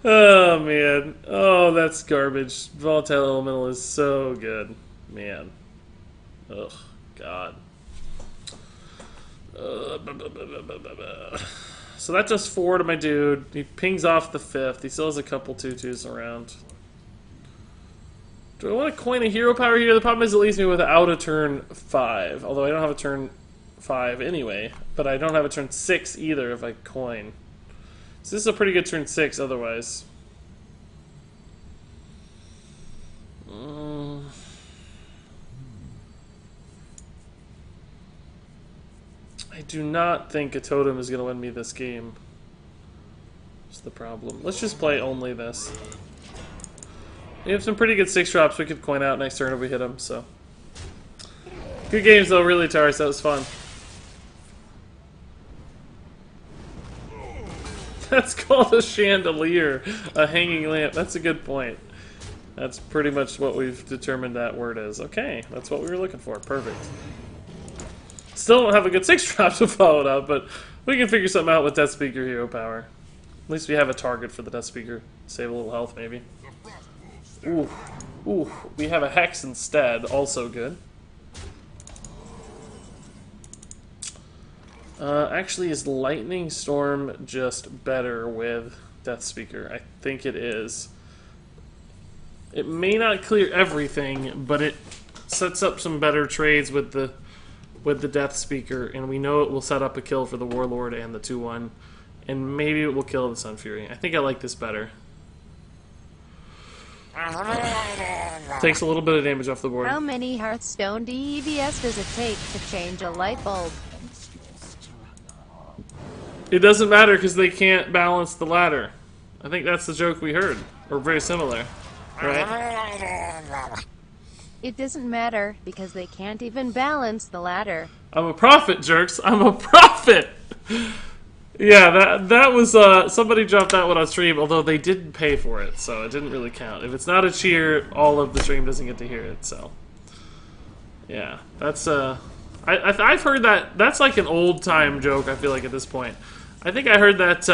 Oh, man. Oh, that's garbage. Volatile Elemental is so good. Man. Ugh. God. So that does 4 to my dude. He pings off the 5th. He still has a couple 2/2s around. Do I want to coin a hero power here? The problem is it leaves me without a turn 5. Although I don't have a turn 5 anyway. But I don't have a turn 6 either if I coin. So this is a pretty good turn 6 otherwise. I do not think a totem is going to win me this game. That's the problem. Let's just play only this. We have some pretty good 6 drops we could coin out next turn if we hit them, so. Good games though, really, Tars. That was fun. That's called a chandelier. A hanging lamp. That's a good point. That's pretty much what we've determined that word is. Okay, that's what we were looking for. Perfect. Still don't have a good 6 drop to follow it up, but we can figure something out with Death Speaker hero power. At least we have a target for the Death Speaker. Save a little health, maybe. Ooh. Ooh. We have a Hex instead. Also good. Actually, is Lightning Storm just better with Death Speaker? I think it is. It may not clear everything, but it sets up some better trades with the Death Speaker, and we know it will set up a kill for the Warlord and the 2/1, and maybe it will kill the Sun Fury. I think I like this better. Takes a little bit of damage off the board. How many Hearthstone DEVS does it take to change a light bulb? It doesn't matter because they can't balance the ladder. I think that's the joke we heard, or very similar, right? It doesn't matter because they can't even balance the ladder. I'm a prophet, jerks. I'm a prophet. Yeah, that was somebody dropped that one on stream, although they didn't pay for it, so it didn't really count. If it's not a cheer, all of the stream doesn't get to hear it. So, yeah, that's I've heard that. That's like an old time joke. I feel like at this point, I think I heard that.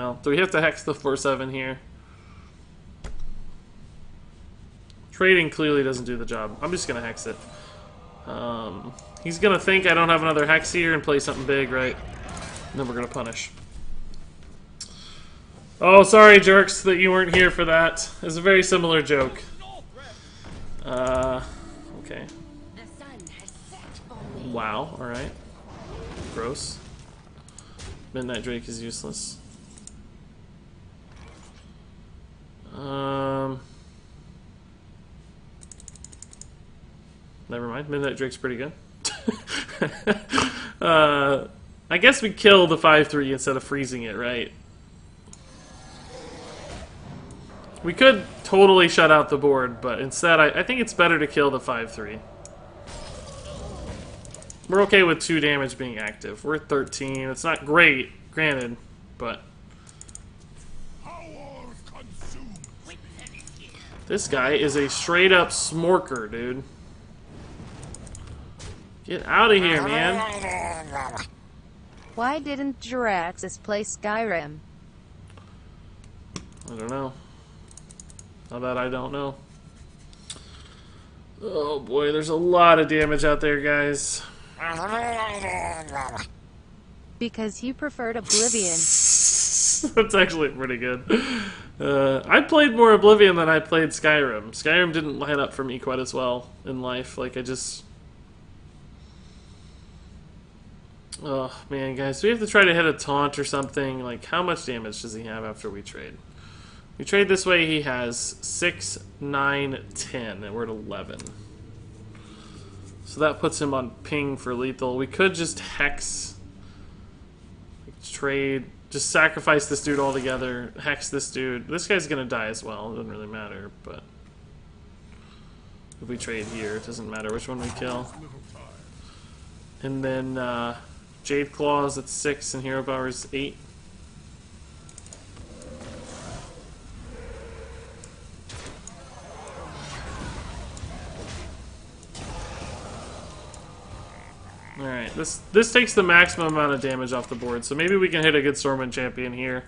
Well, do we have to hex the 4/7 here? Trading clearly doesn't do the job. I'm just gonna hex it. He's gonna think I don't have another hex here and play something big, right? And then we're gonna punish. Oh, sorry, jerks, that you weren't here for that. It's a very similar joke. Okay. Wow, alright. Gross. Midnight Drake is useless. Never mind. Midnight Drake's pretty good. I guess we kill the 5/3 instead of freezing it, right? We could totally shut out the board, but instead I think it's better to kill the 5/3. We're okay with 2 damage being active. We're at 13. It's not great, granted, but... This guy is a straight-up smorker, dude. Get out of here, man. Why didn't Jiraxis play Skyrim? I don't know. How that I don't know. Oh boy, there's a lot of damage out there, guys. Because he preferred Oblivion. That's actually pretty good. I played more Oblivion than I played Skyrim. Skyrim didn't line up for me quite as well in life. Like, I just... Oh, man, guys. We have to try to hit a taunt or something. Like, how much damage does he have after we trade? We trade this way, he has 6, 9, 10, and we're at 11. So that puts him on ping for lethal. We could just hex, trade, just sacrifice this dude altogether, hex this dude. This guy's gonna die as well, it doesn't really matter, but if we trade here, it doesn't matter which one we kill. And then Jade Claws at 6 and Hero Power's 8. Alright, this takes the maximum amount of damage off the board, so maybe we can hit a good Stormwind champion here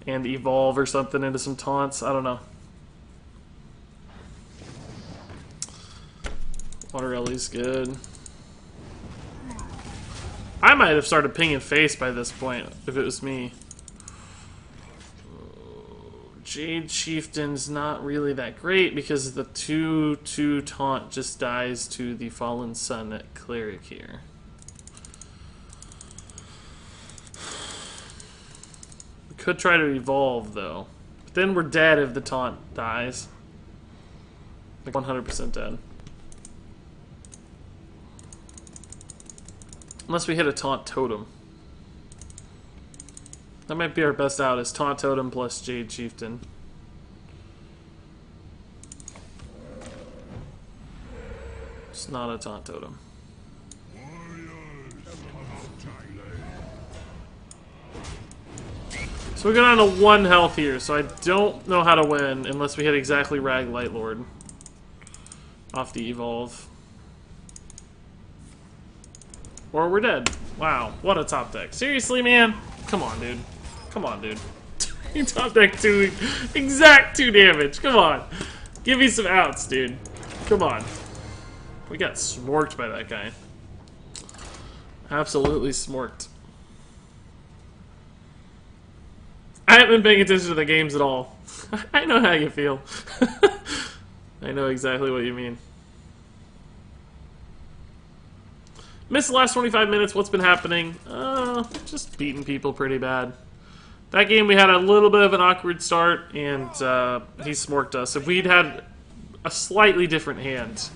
and evolve or something into some taunts. I don't know. Water Ellie's good. I might have started pinging face by this point, if it was me. Jade Chieftain's not really that great because the 2/2 taunt just dies to the Fallen Sun at Cleric here. We could try to evolve though. But then we're dead if the taunt dies. Like 100% dead. Unless we hit a taunt totem. That might be our best out, is taunt totem plus Jade Chieftain. It's not a taunt totem. So we go down to 1 health here, so I don't know how to win unless we hit exactly Rag Lightlord off the evolve. Or we're dead. Wow, what a top deck. Seriously, man? Come on, dude. Come on, dude. You top deck 2, exact 2 damage. Come on. Give me some outs, dude. Come on. We got smorked by that guy. Absolutely smorked. I haven't been paying attention to the games at all. I know how you feel. I know exactly what you mean. Missed the last 25 minutes. What's been happening? Just beating people pretty bad. That game we had a little bit of an awkward start, and he smorked us. If we'd had a slightly different hand,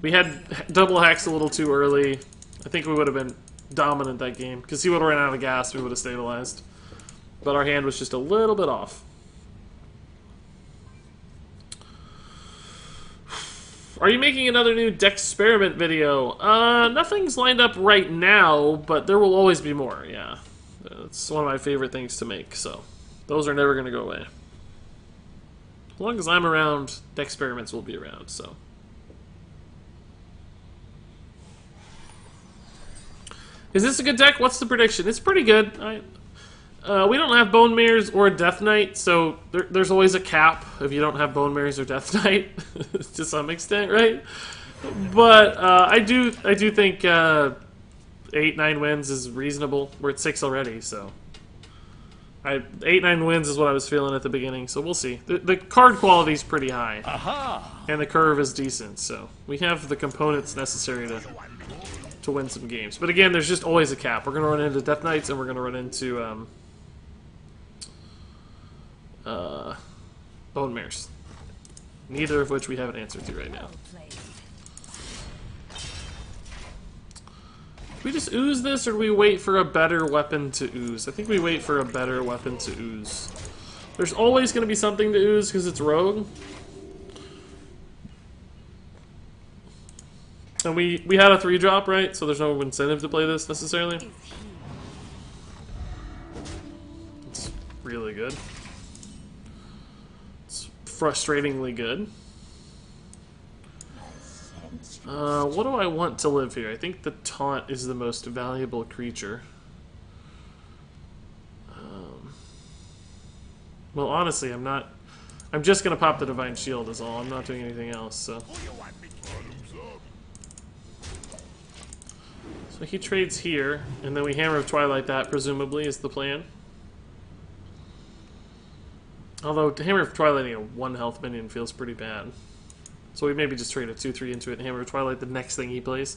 we had double hex a little too early, I think we would have been dominant that game, because he would have ran out of gas, we would have stabilized. But our hand was just a little bit off. Are you making another new Dexperiment video? Nothing's lined up right now, but there will always be more, yeah. It's one of my favorite things to make, so those are never going to go away. As long as I'm around, Dexperiments will be around, so. Is this a good deck? What's the prediction? It's pretty good. We don't have Bone Mares or Death Knight, so there's always a cap if you don't have Bone Mares or Death Knight, to some extent, right? But I do think 8-9 wins is reasonable. We're at 6 already, so 8-9 wins is what I was feeling at the beginning. So we'll see. The card quality is pretty high, and the curve is decent. So we have the components necessary to win some games. But again, there's just always a cap. We're gonna run into Death Knights, and we're gonna run into Bone Mares. Neither of which we have an answer to right now. Do we just ooze this, or do we wait for a better weapon to ooze? I think we wait for a better weapon to ooze. There's always going to be something to ooze because it's rogue. And we had a 3-drop, right? So there's no incentive to play this necessarily. It's really good. It's frustratingly good. What do I want to live here? I think the taunt is the most valuable creature. Well, honestly, I'm not... I'm just going to pop the Divine Shield is all. I'm not doing anything else, so... So he trades here, and then we Hammer of Twilight that, presumably, is the plan. Although, Hammer of Twilighting a 1 health minion feels pretty bad. So we maybe just trade a 2-3 into it and Hammer of Twilight the next thing he plays.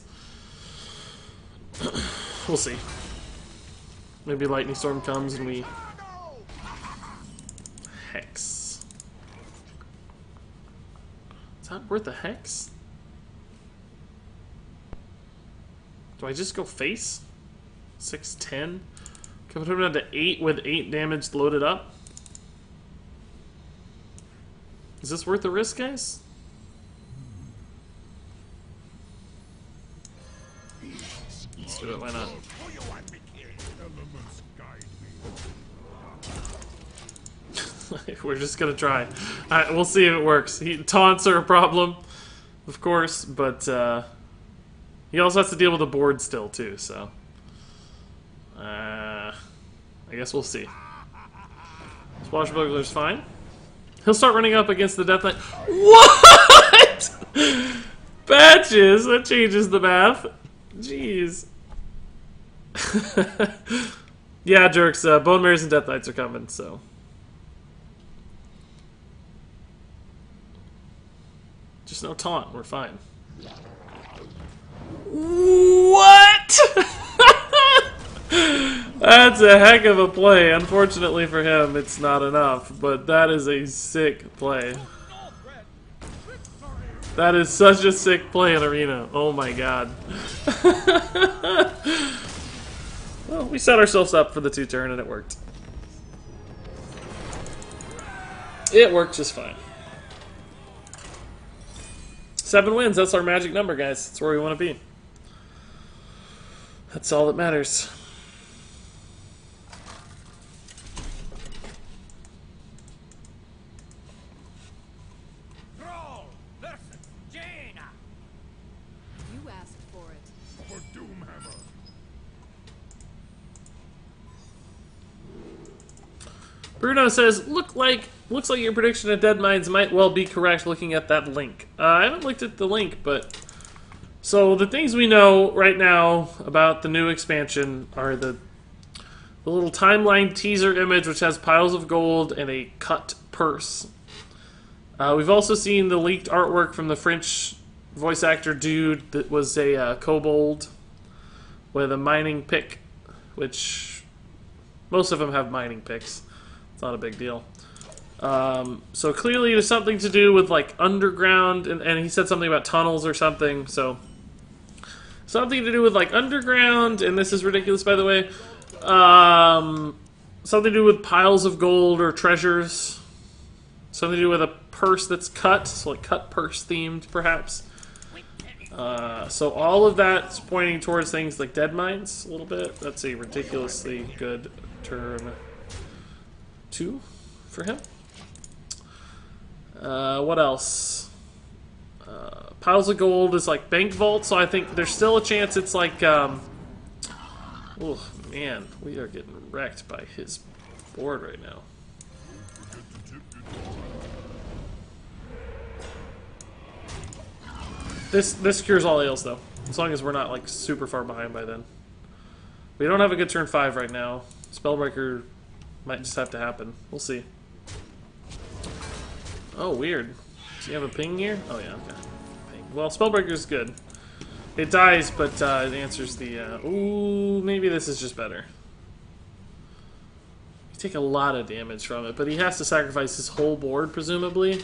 We'll see. Maybe Lightning Storm comes and we... Hex. Is that worth a Hex? Do I just go face? 6-10? Can I put him down to 8 with 8 damage loaded up? Is this worth the risk, guys? Let's do it, why not? We're just gonna try. We'll see if it works. Taunts are a problem, of course, but he also has to deal with the board still, too, so... I guess we'll see. Swashbuckler's fine. He'll start running up against the Death Knight. What?! Patches! That changes the math. Jeez. Yeah, jerks. Bone Mares and Death Knights are coming, so... Just no taunt. We're fine. What?! That's a heck of a play. Unfortunately for him, it's not enough, but that is a sick play. That is such a sick play in Arena. Oh my god. Well, we set ourselves up for the 2-turn and it worked. It worked just fine. 7 wins, that's our magic number, guys. That's where we want to be. That's all that matters. You asked for it. For Doomhammer. Bruno says, looks like your prediction of Dead Mines might well be correct looking at that link. I haven't looked at the link, but... So, the things we know right now about the new expansion are the little timeline teaser image, which has piles of gold and a cut purse. We've also seen the leaked artwork from the French voice actor dude that was a kobold with a mining pick, which most of them have mining picks. It's not a big deal. So clearly there's something to do with like underground, and he said something about tunnels or something, so something to do with like underground, and this is ridiculous by the way, something to do with piles of gold or treasures, something to do with a purse that's cut, so like cut purse themed perhaps. So all of that's pointing towards things like Dead Mines a little bit. That's a ridiculously good turn 2 for him. What else? Piles of gold is like bank vault, so I think there's still a chance it's like, oh man, we are getting wrecked by his board right now. This cures all ails though, as long as we're not like super far behind by then. We don't have a good turn 5 right now. Spellbreaker might just have to happen. We'll see. Oh, weird. Does he have a ping here? Oh yeah, okay. Ping. Well, Spellbreaker's good. It dies, but it answers the... ooh, maybe this is just better. You take a lot of damage from it, but he has to sacrifice his whole board, presumably.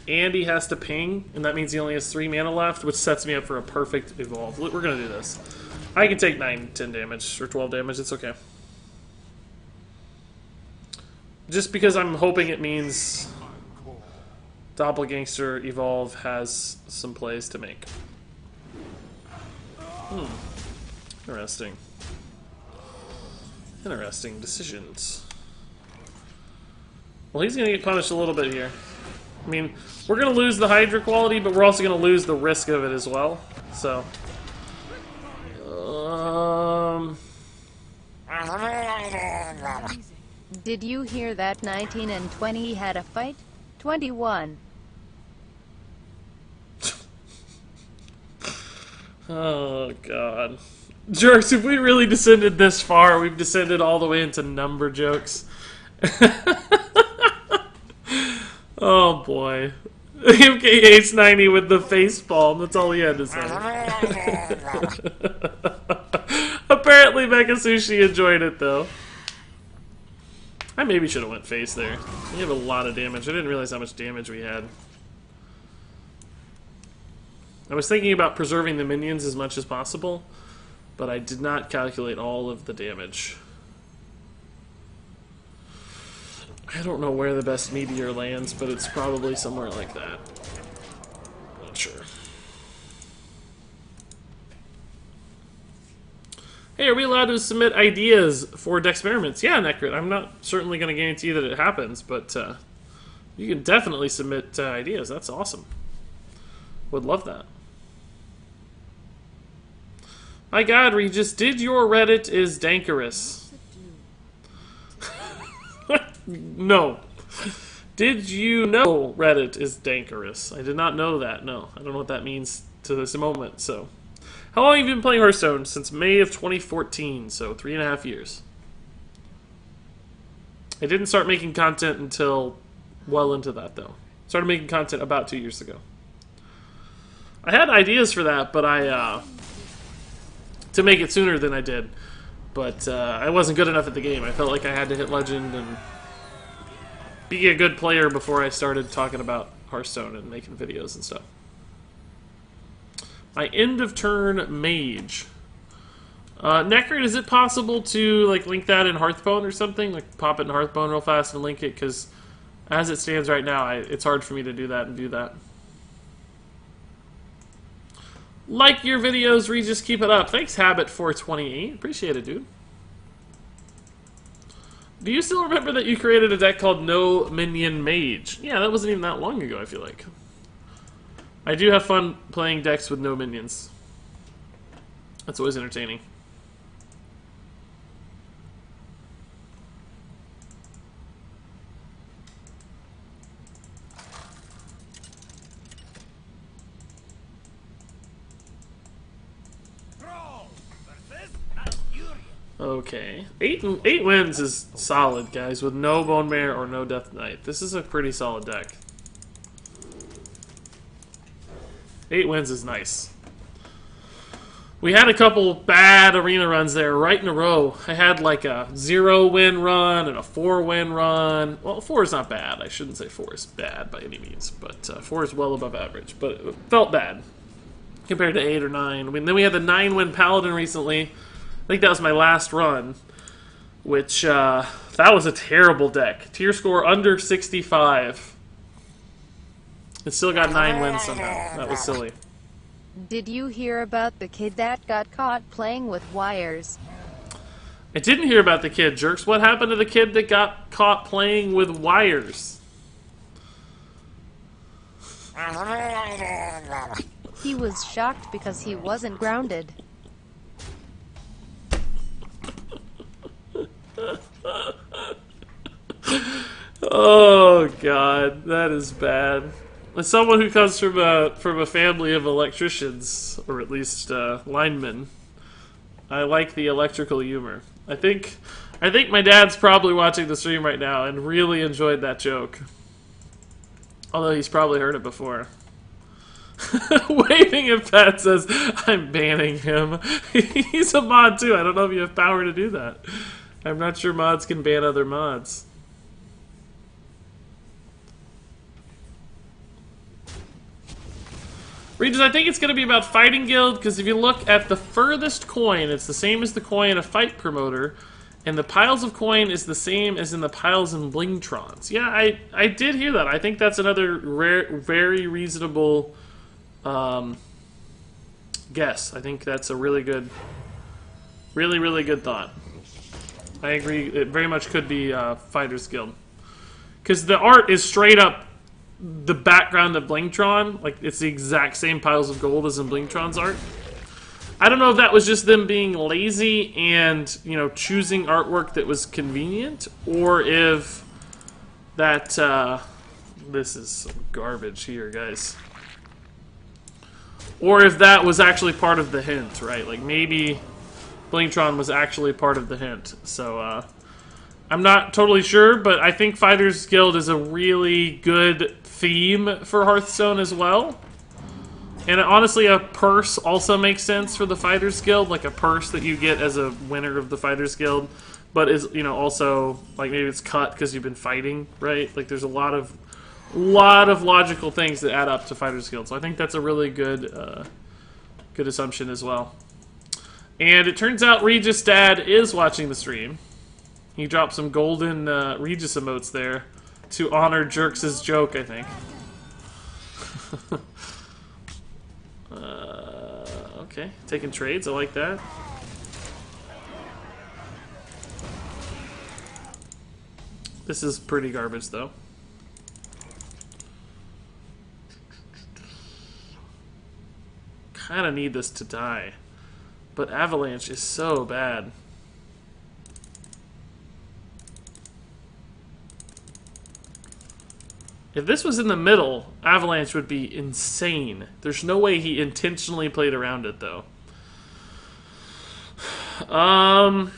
And he has to ping, and that means he only has 3 mana left, which sets me up for a perfect evolve. We're going to do this. I can take 9, 10 damage, or 12 damage, it's okay. Just because I'm hoping it means Doppelgangster Evolve has some plays to make. Interesting. Interesting decisions. Well, he's going to get punished a little bit here. I mean, we're going to lose the Hydra quality, but we're also going to lose the risk of it as well. So... Did you hear that 19 and 20 had a fight? 21. Oh, God. Jerks, if we really descended this far, we've descended all the way into number jokes. Oh, boy. MKH 90 with the face palm. That's all he had to say. Apparently, Mecha Sushi enjoyed it, though. I maybe should have went face there. We have a lot of damage. I didn't realize how much damage we had. I was thinking about preserving the minions as much as possible, but I did not calculate all of the damage. I don't know where the best meteor lands, but it's probably somewhere like that. Not sure. Hey, are we allowed to submit ideas for Dexperiments? Yeah, Necrit. I'm not certainly going to guarantee that it happens, but you can definitely submit ideas. That's awesome. Would love that. My God, Regis, did your Reddit is dankerous? No. Did you know Reddit is dankerous? I did not know that, no. I don't know what that means to this moment, so. How long have you been playing Hearthstone? Since May of 2014, so 3.5 years. I didn't start making content until well into that, though. Started making content about 2 years ago. I had ideas for that, but to make it sooner than I did. But I wasn't good enough at the game. I felt like I had to hit Legend and be a good player before I started talking about Hearthstone and making videos and stuff. My end of turn mage. Necrit, is it possible to like link that in Hearthstone or something? Like pop it in Hearthstone real fast and link it? Because as it stands right now, it's hard for me to do that and do that. Like your videos, Regis, keep it up. Thanks, Habit428. Appreciate it, dude. Do you still remember that you created a deck called No Minion Mage? Yeah, that wasn't even that long ago, I feel like. I do have fun playing decks with no minions. That's always entertaining. Okay. 8 wins is solid, guys, with no Bone Mare or no Death Knight. This is a pretty solid deck. 8 wins is nice. We had a couple bad arena runs there right in a row. I had like a 0-win run and a 4-win run. Well, 4 is not bad. I shouldn't say 4 is bad by any means, but 4 is well above average. But it felt bad compared to 8 or 9. And then we had the 9-win Paladin recently. I think that was my last run, which that was a terrible deck. Tier score under 65. It still got 9 wins somehow. That was silly. Did you hear about the kid that got caught playing with wires? I didn't hear about the kid, jerks. What happened to the kid that got caught playing with wires? He was shocked because he wasn't grounded. Oh god, that is bad. As someone who comes from a family of electricians, or at least linemen, I like the electrical humor. I think my dad's probably watching the stream right now and really enjoyed that joke. Although he's probably heard it before. Waving at Pat says, I'm banning him. He's a mod too. I don't know if you have power to do that. I'm not sure mods can ban other mods. Regis, I think it's going to be about Fighting Guild, because if you look at the furthest coin, it's the same as the coin of Fight Promoter, and the piles of coin is the same as in the piles in Blingtrons. Yeah, I did hear that. I think that's another very reasonable guess. I think that's a really good thought. I agree. It very much could be Fighters Guild. Because the art is straight up the background of Blingtron. Like, it's the exact same piles of gold as in Blingtron's art. I don't know if that was just them being lazy and, you know, choosing artwork that was convenient, or if that, this is some garbage here, guys. Or if that was actually part of the hint, right? Like, maybe Blingtron was actually part of the hint. So, I'm not totally sure, but I think Fighters Guild is a really good theme for Hearthstone as well. And honestly, a purse also makes sense for the Fighters Guild, like a purse that you get as a winner of the Fighters Guild, but is, you know, also, like, maybe it's cut because you've been fighting, right? Like, there's a lot of logical things that add up to Fighters Guild, so I think that's a really good good assumption as well. And it turns out Regis' dad is watching the stream. He dropped some golden Regis emotes there to honor Jerks' joke, I think. Okay, taking trades, I like that. This is pretty garbage, though. Kinda need this to die. But Avalanche is so bad. If this was in the middle, Avalanche would be insane. There's no way he intentionally played around it, though. I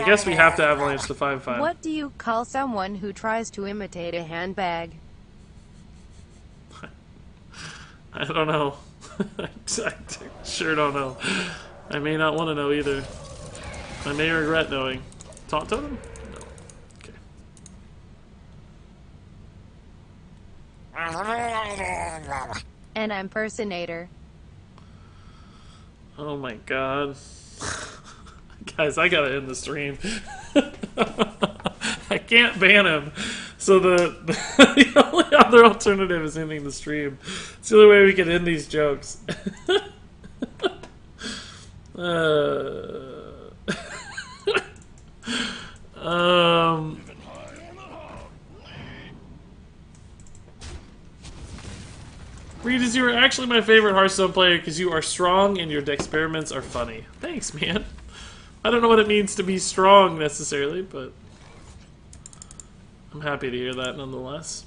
guess we have to Avalanche the 5/5. What do you call someone who tries to imitate a handbag? I don't know. I sure don't know. I may not want to know either. I may regret knowing. Totem? No. Okay. An impersonator. Oh my god. Guys, I gotta end the stream. I can't ban him. So the only other alternative is ending the stream. It's the only way we can end these jokes. Regis, you are actually my favorite Hearthstone player because you are strong and your experiments are funny. Thanks, man. I don't know what it means to be strong necessarily, but I'm happy to hear that nonetheless.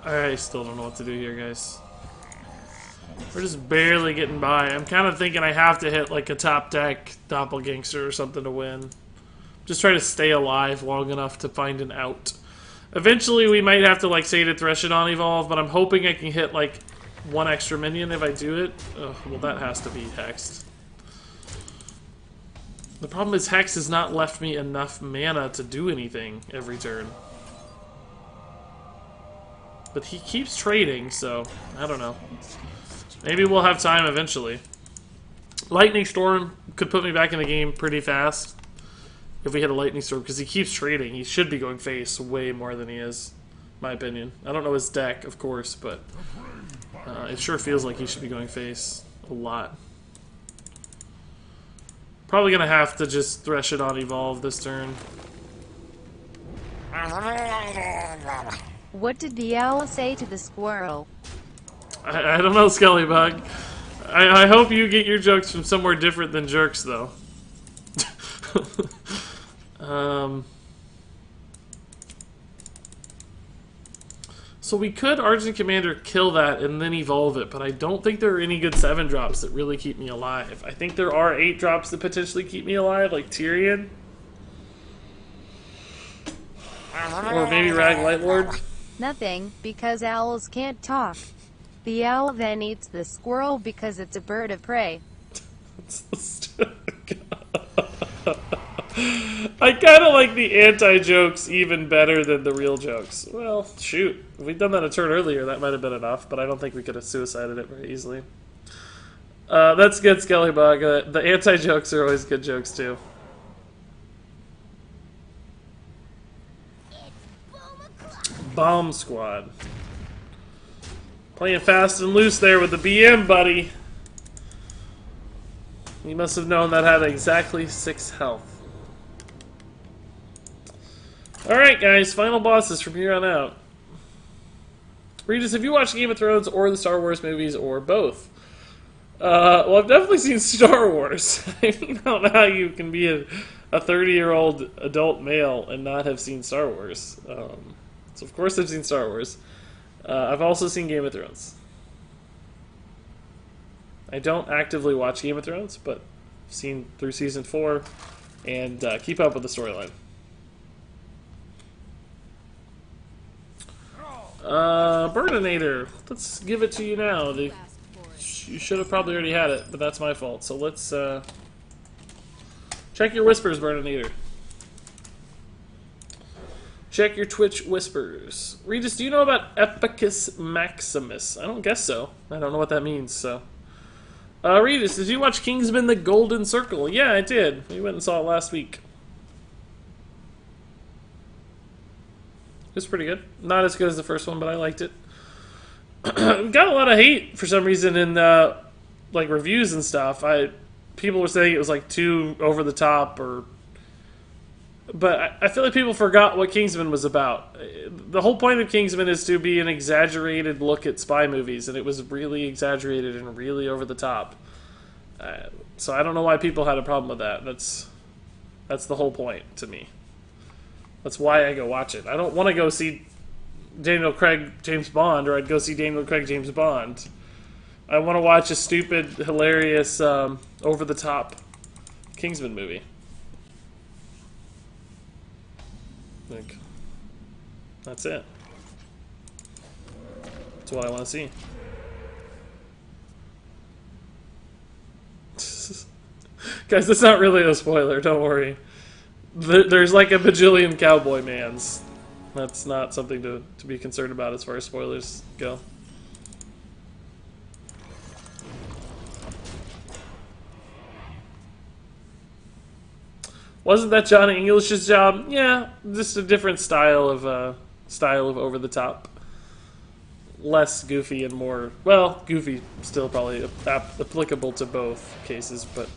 I still don't know what to do here, guys. We're just barely getting by. I'm kind of thinking I have to hit like a top deck doppelgangster or something to win. Just try to stay alive long enough to find an out. Eventually we might have to like Sated Threshodon evolve, but I'm hoping I can hit like one extra minion if I do it. Ugh, well, that has to be Hexed. The problem is Hex has not left me enough mana to do anything every turn. But he keeps trading, so I don't know. Maybe we'll have time eventually. Lightning Storm could put me back in the game pretty fast if we hit a Lightning Storm, because he keeps trading. He should be going face way more than he is, in my opinion. I don't know his deck, of course, but it sure feels like he should be going face a lot. Probably gonna have to just Threshodon evolve this turn. What did the owl say to the squirrel? I don't know, Skellybug. I hope you get your jokes from somewhere different than jerks, though. So we could Argent Commander kill that and then evolve it, but I don't think there are any good 7 drops that really keep me alive. I think there are 8 drops that potentially keep me alive, like Tyrion. Or maybe Rag Lightlord. Nothing, because owls can't talk. The owl then eats the squirrel because it's a bird of prey. I kind of like the anti-jokes even better than the real jokes. Well, shoot. If we'd done that a turn earlier, that might have been enough, but I don't think we could have suicided it very easily. That's good, Skellybug. The anti-jokes are always good jokes, too. Bomb Squad. Playing fast and loose there with the BM, buddy. You must have known that had exactly 6 health. Alright, guys, final bosses from here on out. Regis, have you watched Game of Thrones or the Star Wars movies or both? Well, I've definitely seen Star Wars. I don't know how you can be a 30-year-old adult male and not have seen Star Wars. So, of course, I've seen Star Wars. I've also seen Game of Thrones. I don't actively watch Game of Thrones, but I've seen through Season 4 and keep up with the storyline. Burninator, let's give it to you now. You should have probably already had it, but that's my fault. So let's check your whispers, Burninator. Check your Twitch whispers. Regis, do you know about Epicus Maximus? I don't guess so. I don't know what that means, so. Regis, did you watch Kingsman: The Golden Circle? Yeah, I did. We went and saw it last week. It was pretty good. Not as good as the first one, but I liked it. Got a lot of hate for some reason in like reviews and stuff. People were saying it was like too over the top, but I feel like people forgot what Kingsman was about. The whole point of Kingsman is to be an exaggerated look at spy movies, and it was really exaggerated and really over the top. So I don't know why people had a problem with that. That's the whole point to me. That's why I go watch it. I don't want to go see Daniel Craig James Bond, or I'd go see Daniel Craig James Bond. I want to watch a stupid, hilarious, over-the-top Kingsman movie. Like, that's it. That's what I want to see. Guys, that's not really a spoiler, don't worry. There's like a bajillion cowboy mans. That's not something to be concerned about as far as spoilers go. Wasn't that Johnny English's job? Yeah, just a different style of over the top. Less goofy and more, well, goofy still probably applicable to both cases, but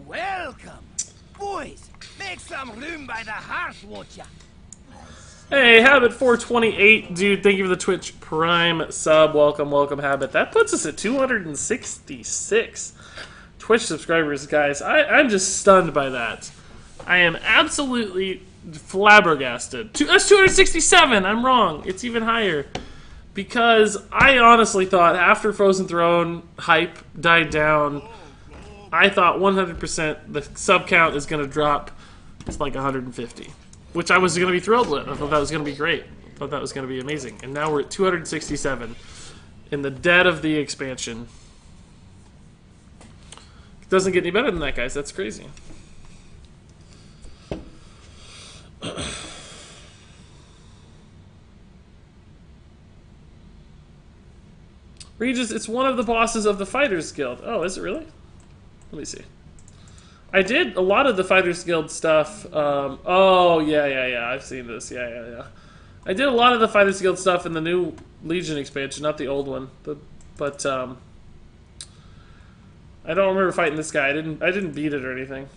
Welcome! Boys, make some room by the hearth, won't ya? hey, Habit 428, dude, thank you for the Twitch Prime sub. Welcome, welcome, Habit. That puts us at 266 Twitch subscribers, guys. I'm just stunned by that. I am absolutely flabbergasted. That's 267. I'm wrong. It's even higher. Because I honestly thought after Frozen Throne hype died down, I thought 100% the sub count is going to drop to like 150. Which I was going to be thrilled with. I thought that was going to be great. I thought that was going to be amazing. And now we're at 267 in the dead of the expansion. It doesn't get any better than that, guys. That's crazy. Regis, it's one of the bosses of the Fighters Guild. Oh, is it really? Let me see. I did a lot of the Fighters Guild stuff. Oh, yeah. I've seen this. Yeah. I did a lot of the Fighters Guild stuff in the new Legion expansion, not the old one. But I don't remember fighting this guy. I didn't beat it or anything.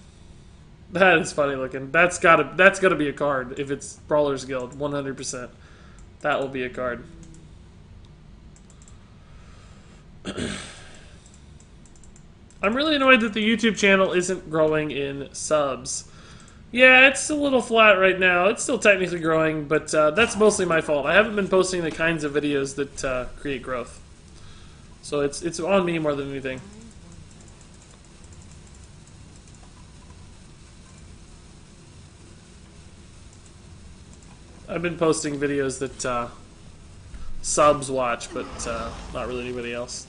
That is funny looking. That's gotta be a card if it's Brawler's Guild, 100%. That will be a card. I'm really annoyed that the YouTube channel isn't growing in subs. Yeah, it's a little flat right now. It's still technically growing, but that's mostly my fault. I haven't been posting the kinds of videos that create growth. So it's on me more than anything. I've been posting videos that subs watch, but not really anybody else.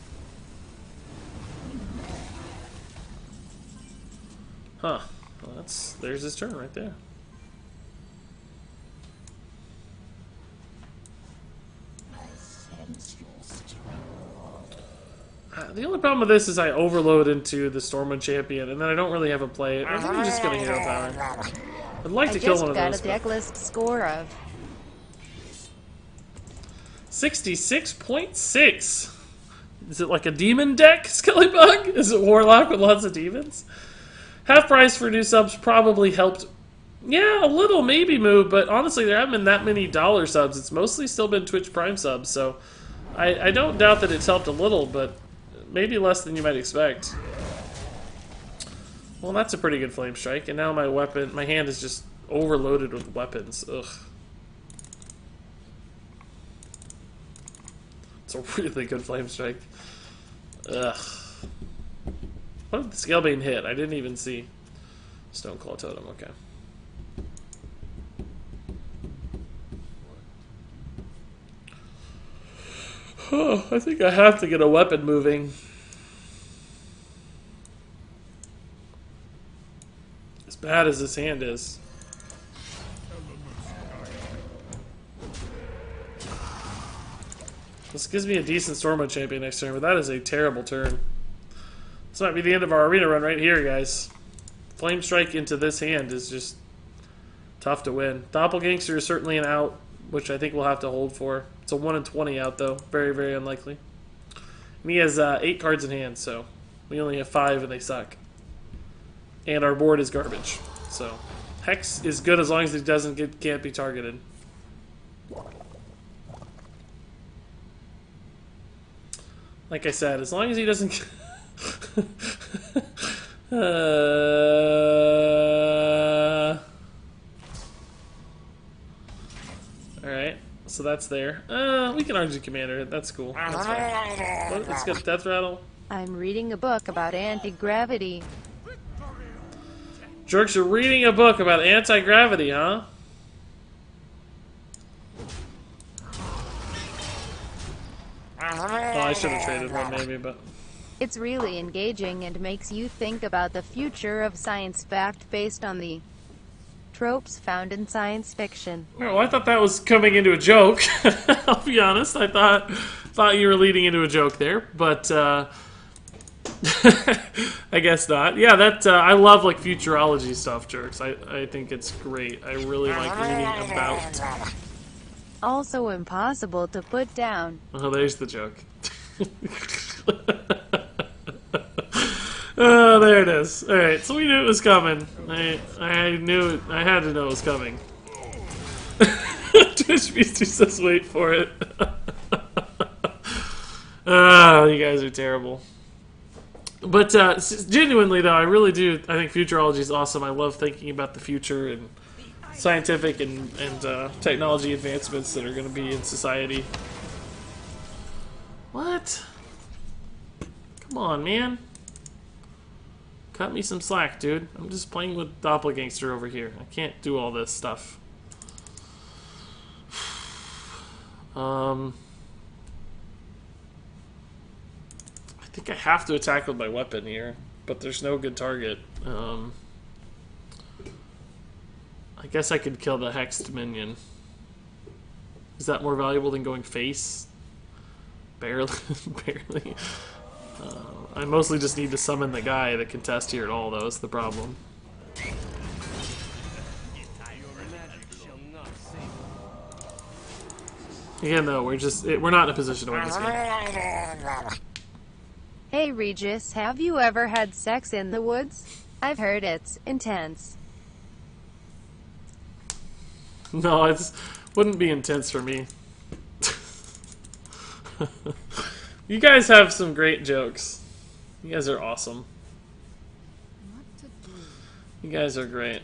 Huh. Well, there's his turn right there. The only problem with this is I overload into the Stormwind Champion, and then I don't really have a play. I think I'm just gonna hero power. I'd like to kill one of those. I just got a deck list score of 66.6. Is it like a demon deck, Skellybug? Is it Warlock with lots of demons? Half price for new subs probably helped. Yeah, a little maybe move, but honestly, there haven't been that many dollar subs. It's mostly still been Twitch Prime subs, so I don't doubt that it's helped a little, but maybe less than you might expect. Well, that's a pretty good Flame Strike, and now my hand is just overloaded with weapons. Ugh. It's a really good Flame Strike. Ugh. What did the Scalebane hit? I didn't even see. Stoneclaw Totem, okay. Oh, I think I have to get a weapon moving. As bad as this hand is. This gives me a decent Stormwind Champion next turn, but that is a terrible turn. This might be the end of our arena run right here, guys. Flame Strike into this hand is just tough to win. Doppelgangster is certainly an out, which I think we'll have to hold for. It's a 1 in 20 out, though. Very, very unlikely. And he has 8 cards in hand, so we only have 5 and they suck. And our board is garbage. So Hex is good as long as it can't be targeted. Like I said, as long as he doesn't... Alright, so that's there. We can RG Commander it. That's cool. That's fine. Let's get Death Rattle. I'm reading a book about anti-gravity. Jerks, you're reading a book about anti-gravity, huh? Oh, I should have traded one maybe, but... It's really engaging and makes you think about the future of science fact based on the tropes found in science fiction. Oh, I thought that was coming into a joke. I'll be honest. I thought you were leading into a joke there, but I guess not. Yeah, that I love like futurology stuff, Jerks. I think it's great. I really like reading about. Also impossible to put down. Oh, there's the joke. Oh, there it is. Alright, so we knew it was coming. I knew it. I had to know it was coming. Twitch Beastie says wait for it. Oh, you guys are terrible. But genuinely, though, I really do. I think futurology is awesome. I love thinking about the future and scientific and technology advancements that are going to be in society. What? Come on, man. Cut me some slack, dude. I'm just playing with Doppelgangster over here. I can't do all this stuff. I think I have to attack with my weapon here, but there's no good target. I guess I could kill the Hexed minion. Is that more valuable than going face? Barely. Barely. I mostly just need to summon the guy that can test here at all, though. That's the problem. Again, though, we're not in a position to win this game. Hey Regis, have you ever had sex in the woods? I've heard it's intense. No, it wouldn't be intense for me. You guys have some great jokes. You guys are awesome. What to do? You guys are great.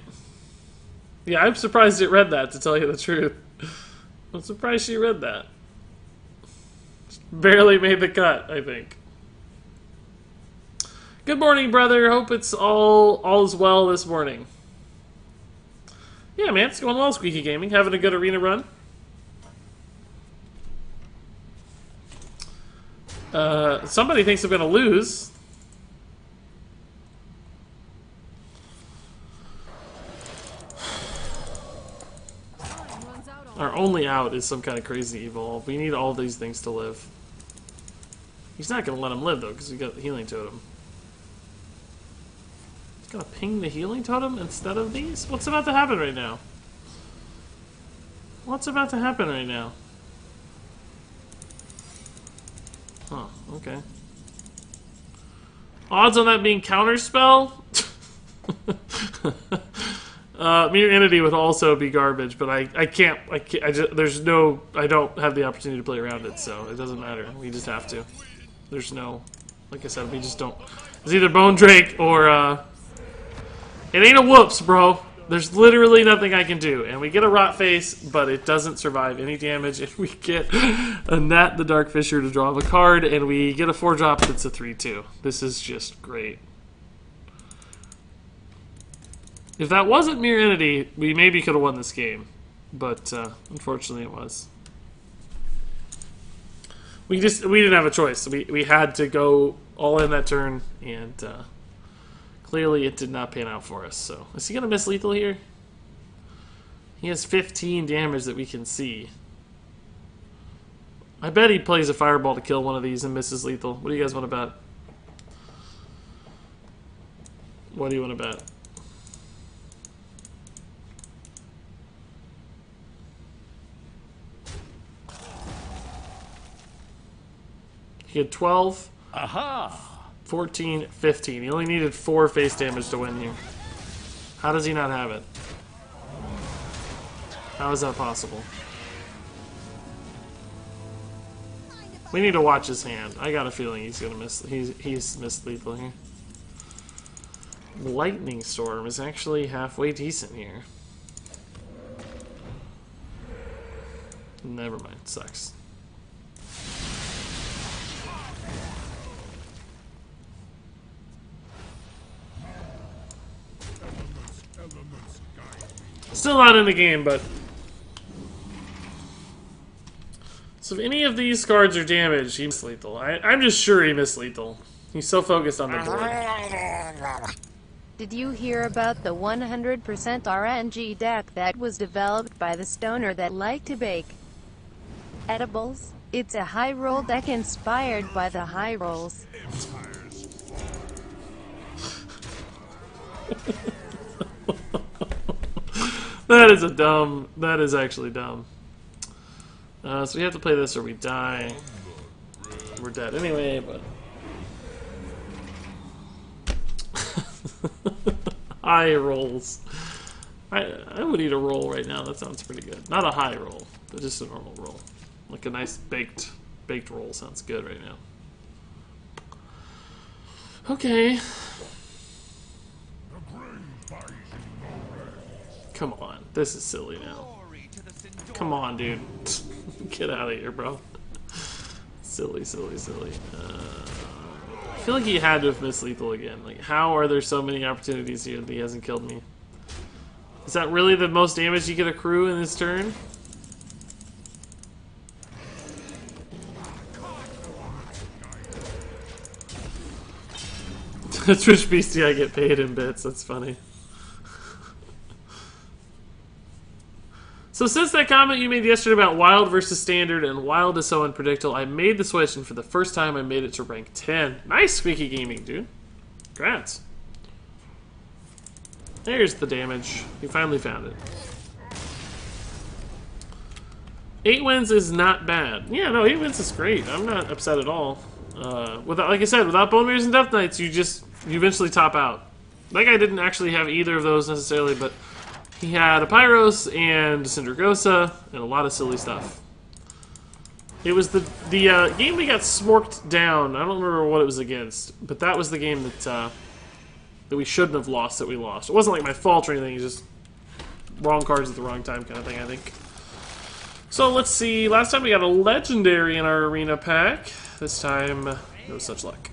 Yeah, I'm surprised it read that, to tell you the truth. I'm surprised she read that. Barely made the cut, I think. Good morning, brother. Hope it's all is well this morning. Yeah, man, it's going well, Squeaky Gaming. Having a good arena run. Somebody thinks I'm going to lose. Time runs out on Our only out is some kind of crazy evolve. We need all these things to live. He's not going to let him live, though, because we got the healing totem. He's going to ping the healing totem instead of these? What's about to happen right now? What's about to happen right now? Huh, okay. Odds on that being counterspell? Mere Entity would also be garbage, but I can't, there's no, I don't have the opportunity to play around it, so it doesn't matter. We just have to. There's no, like I said, we just don't. It's either Bone Drake or, it ain't a whoops, bro. There's literally nothing I can do. And we get a Rot Face, but it doesn't survive any damage. And we get a Nat the Dark Fisher to draw a card, and we get a 4-drop that's a 3/2. This is just great. If that wasn't Mere Entity, we maybe could have won this game. But unfortunately it was. We didn't have a choice. We had to go all in that turn, and clearly it did not pan out for us. So is he gonna miss lethal here? He has 15 damage that we can see. I bet he plays a fireball to kill one of these and misses lethal. What do you guys want to bet? What do you want to bet? He had 12. Aha! 14, 15. He only needed 4 face damage to win here. How does he not have it? How is that possible? We need to watch his hand. I got a feeling he's gonna miss. He's missed lethal here. Lightning Storm is actually halfway decent here. Never mind. Sucks. Still not in the game, but... So if any of these cards are damaged, he missed lethal. I'm just sure he missed lethal. He's so focused on the board. Did you hear about the 100% RNG deck that was developed by the stoner that liked to bake edibles? It's a high roll deck inspired by the high rolls. That is actually dumb. So we have to play this or we die. We're dead anyway, but... High rolls. I would eat a roll right now, that sounds pretty good. Not a high roll, but just a normal roll. Like a nice baked roll sounds good right now. Okay. Come on, this is silly now. Come on, dude. Get out of here, bro. Silly, silly, silly. I feel like he had to have missed lethal again. Like, how are there so many opportunities here that he hasn't killed me? Is that really the most damage he could accrue in this turn? Twitch Beastie, I get paid in bits. That's funny. So since that comment you made yesterday about Wild versus Standard and Wild is so unpredictable, I made the switch, and for the first time I made it to rank 10. Nice, Squeaky Gaming, dude. Congrats. There's the damage. You finally found it. 8 wins is not bad. Yeah, no, 8 wins is great. I'm not upset at all. Without, like I said, without Bone Mirrors and Death Knights, you eventually top out. That guy didn't actually have either of those necessarily, but He had a Pyros and Syndragosa and a lot of silly stuff. It was the game we got smorked down. I don't remember what it was against, but that was the game that we shouldn't have lost that we lost. It wasn't like my fault or anything. It was just wrong cards at the wrong time kind of thing, I think. So let's see. Last time we got a legendary in our arena pack. This time, no such luck.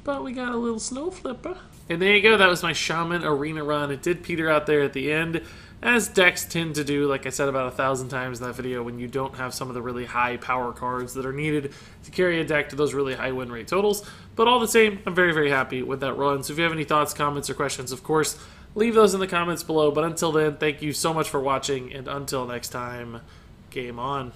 But we got a little snow flipper. And there you go. That was my Shaman arena run. It did peter out there at the end, as decks tend to do, like I said about 1,000 times in that video, when you don't have some of the really high power cards that are needed to carry a deck to those really high win rate totals. But all the same, I'm very, very happy with that run. So if you have any thoughts, comments, or questions, of course, leave those in the comments below. But until then, thank you so much for watching, and until next time, game on.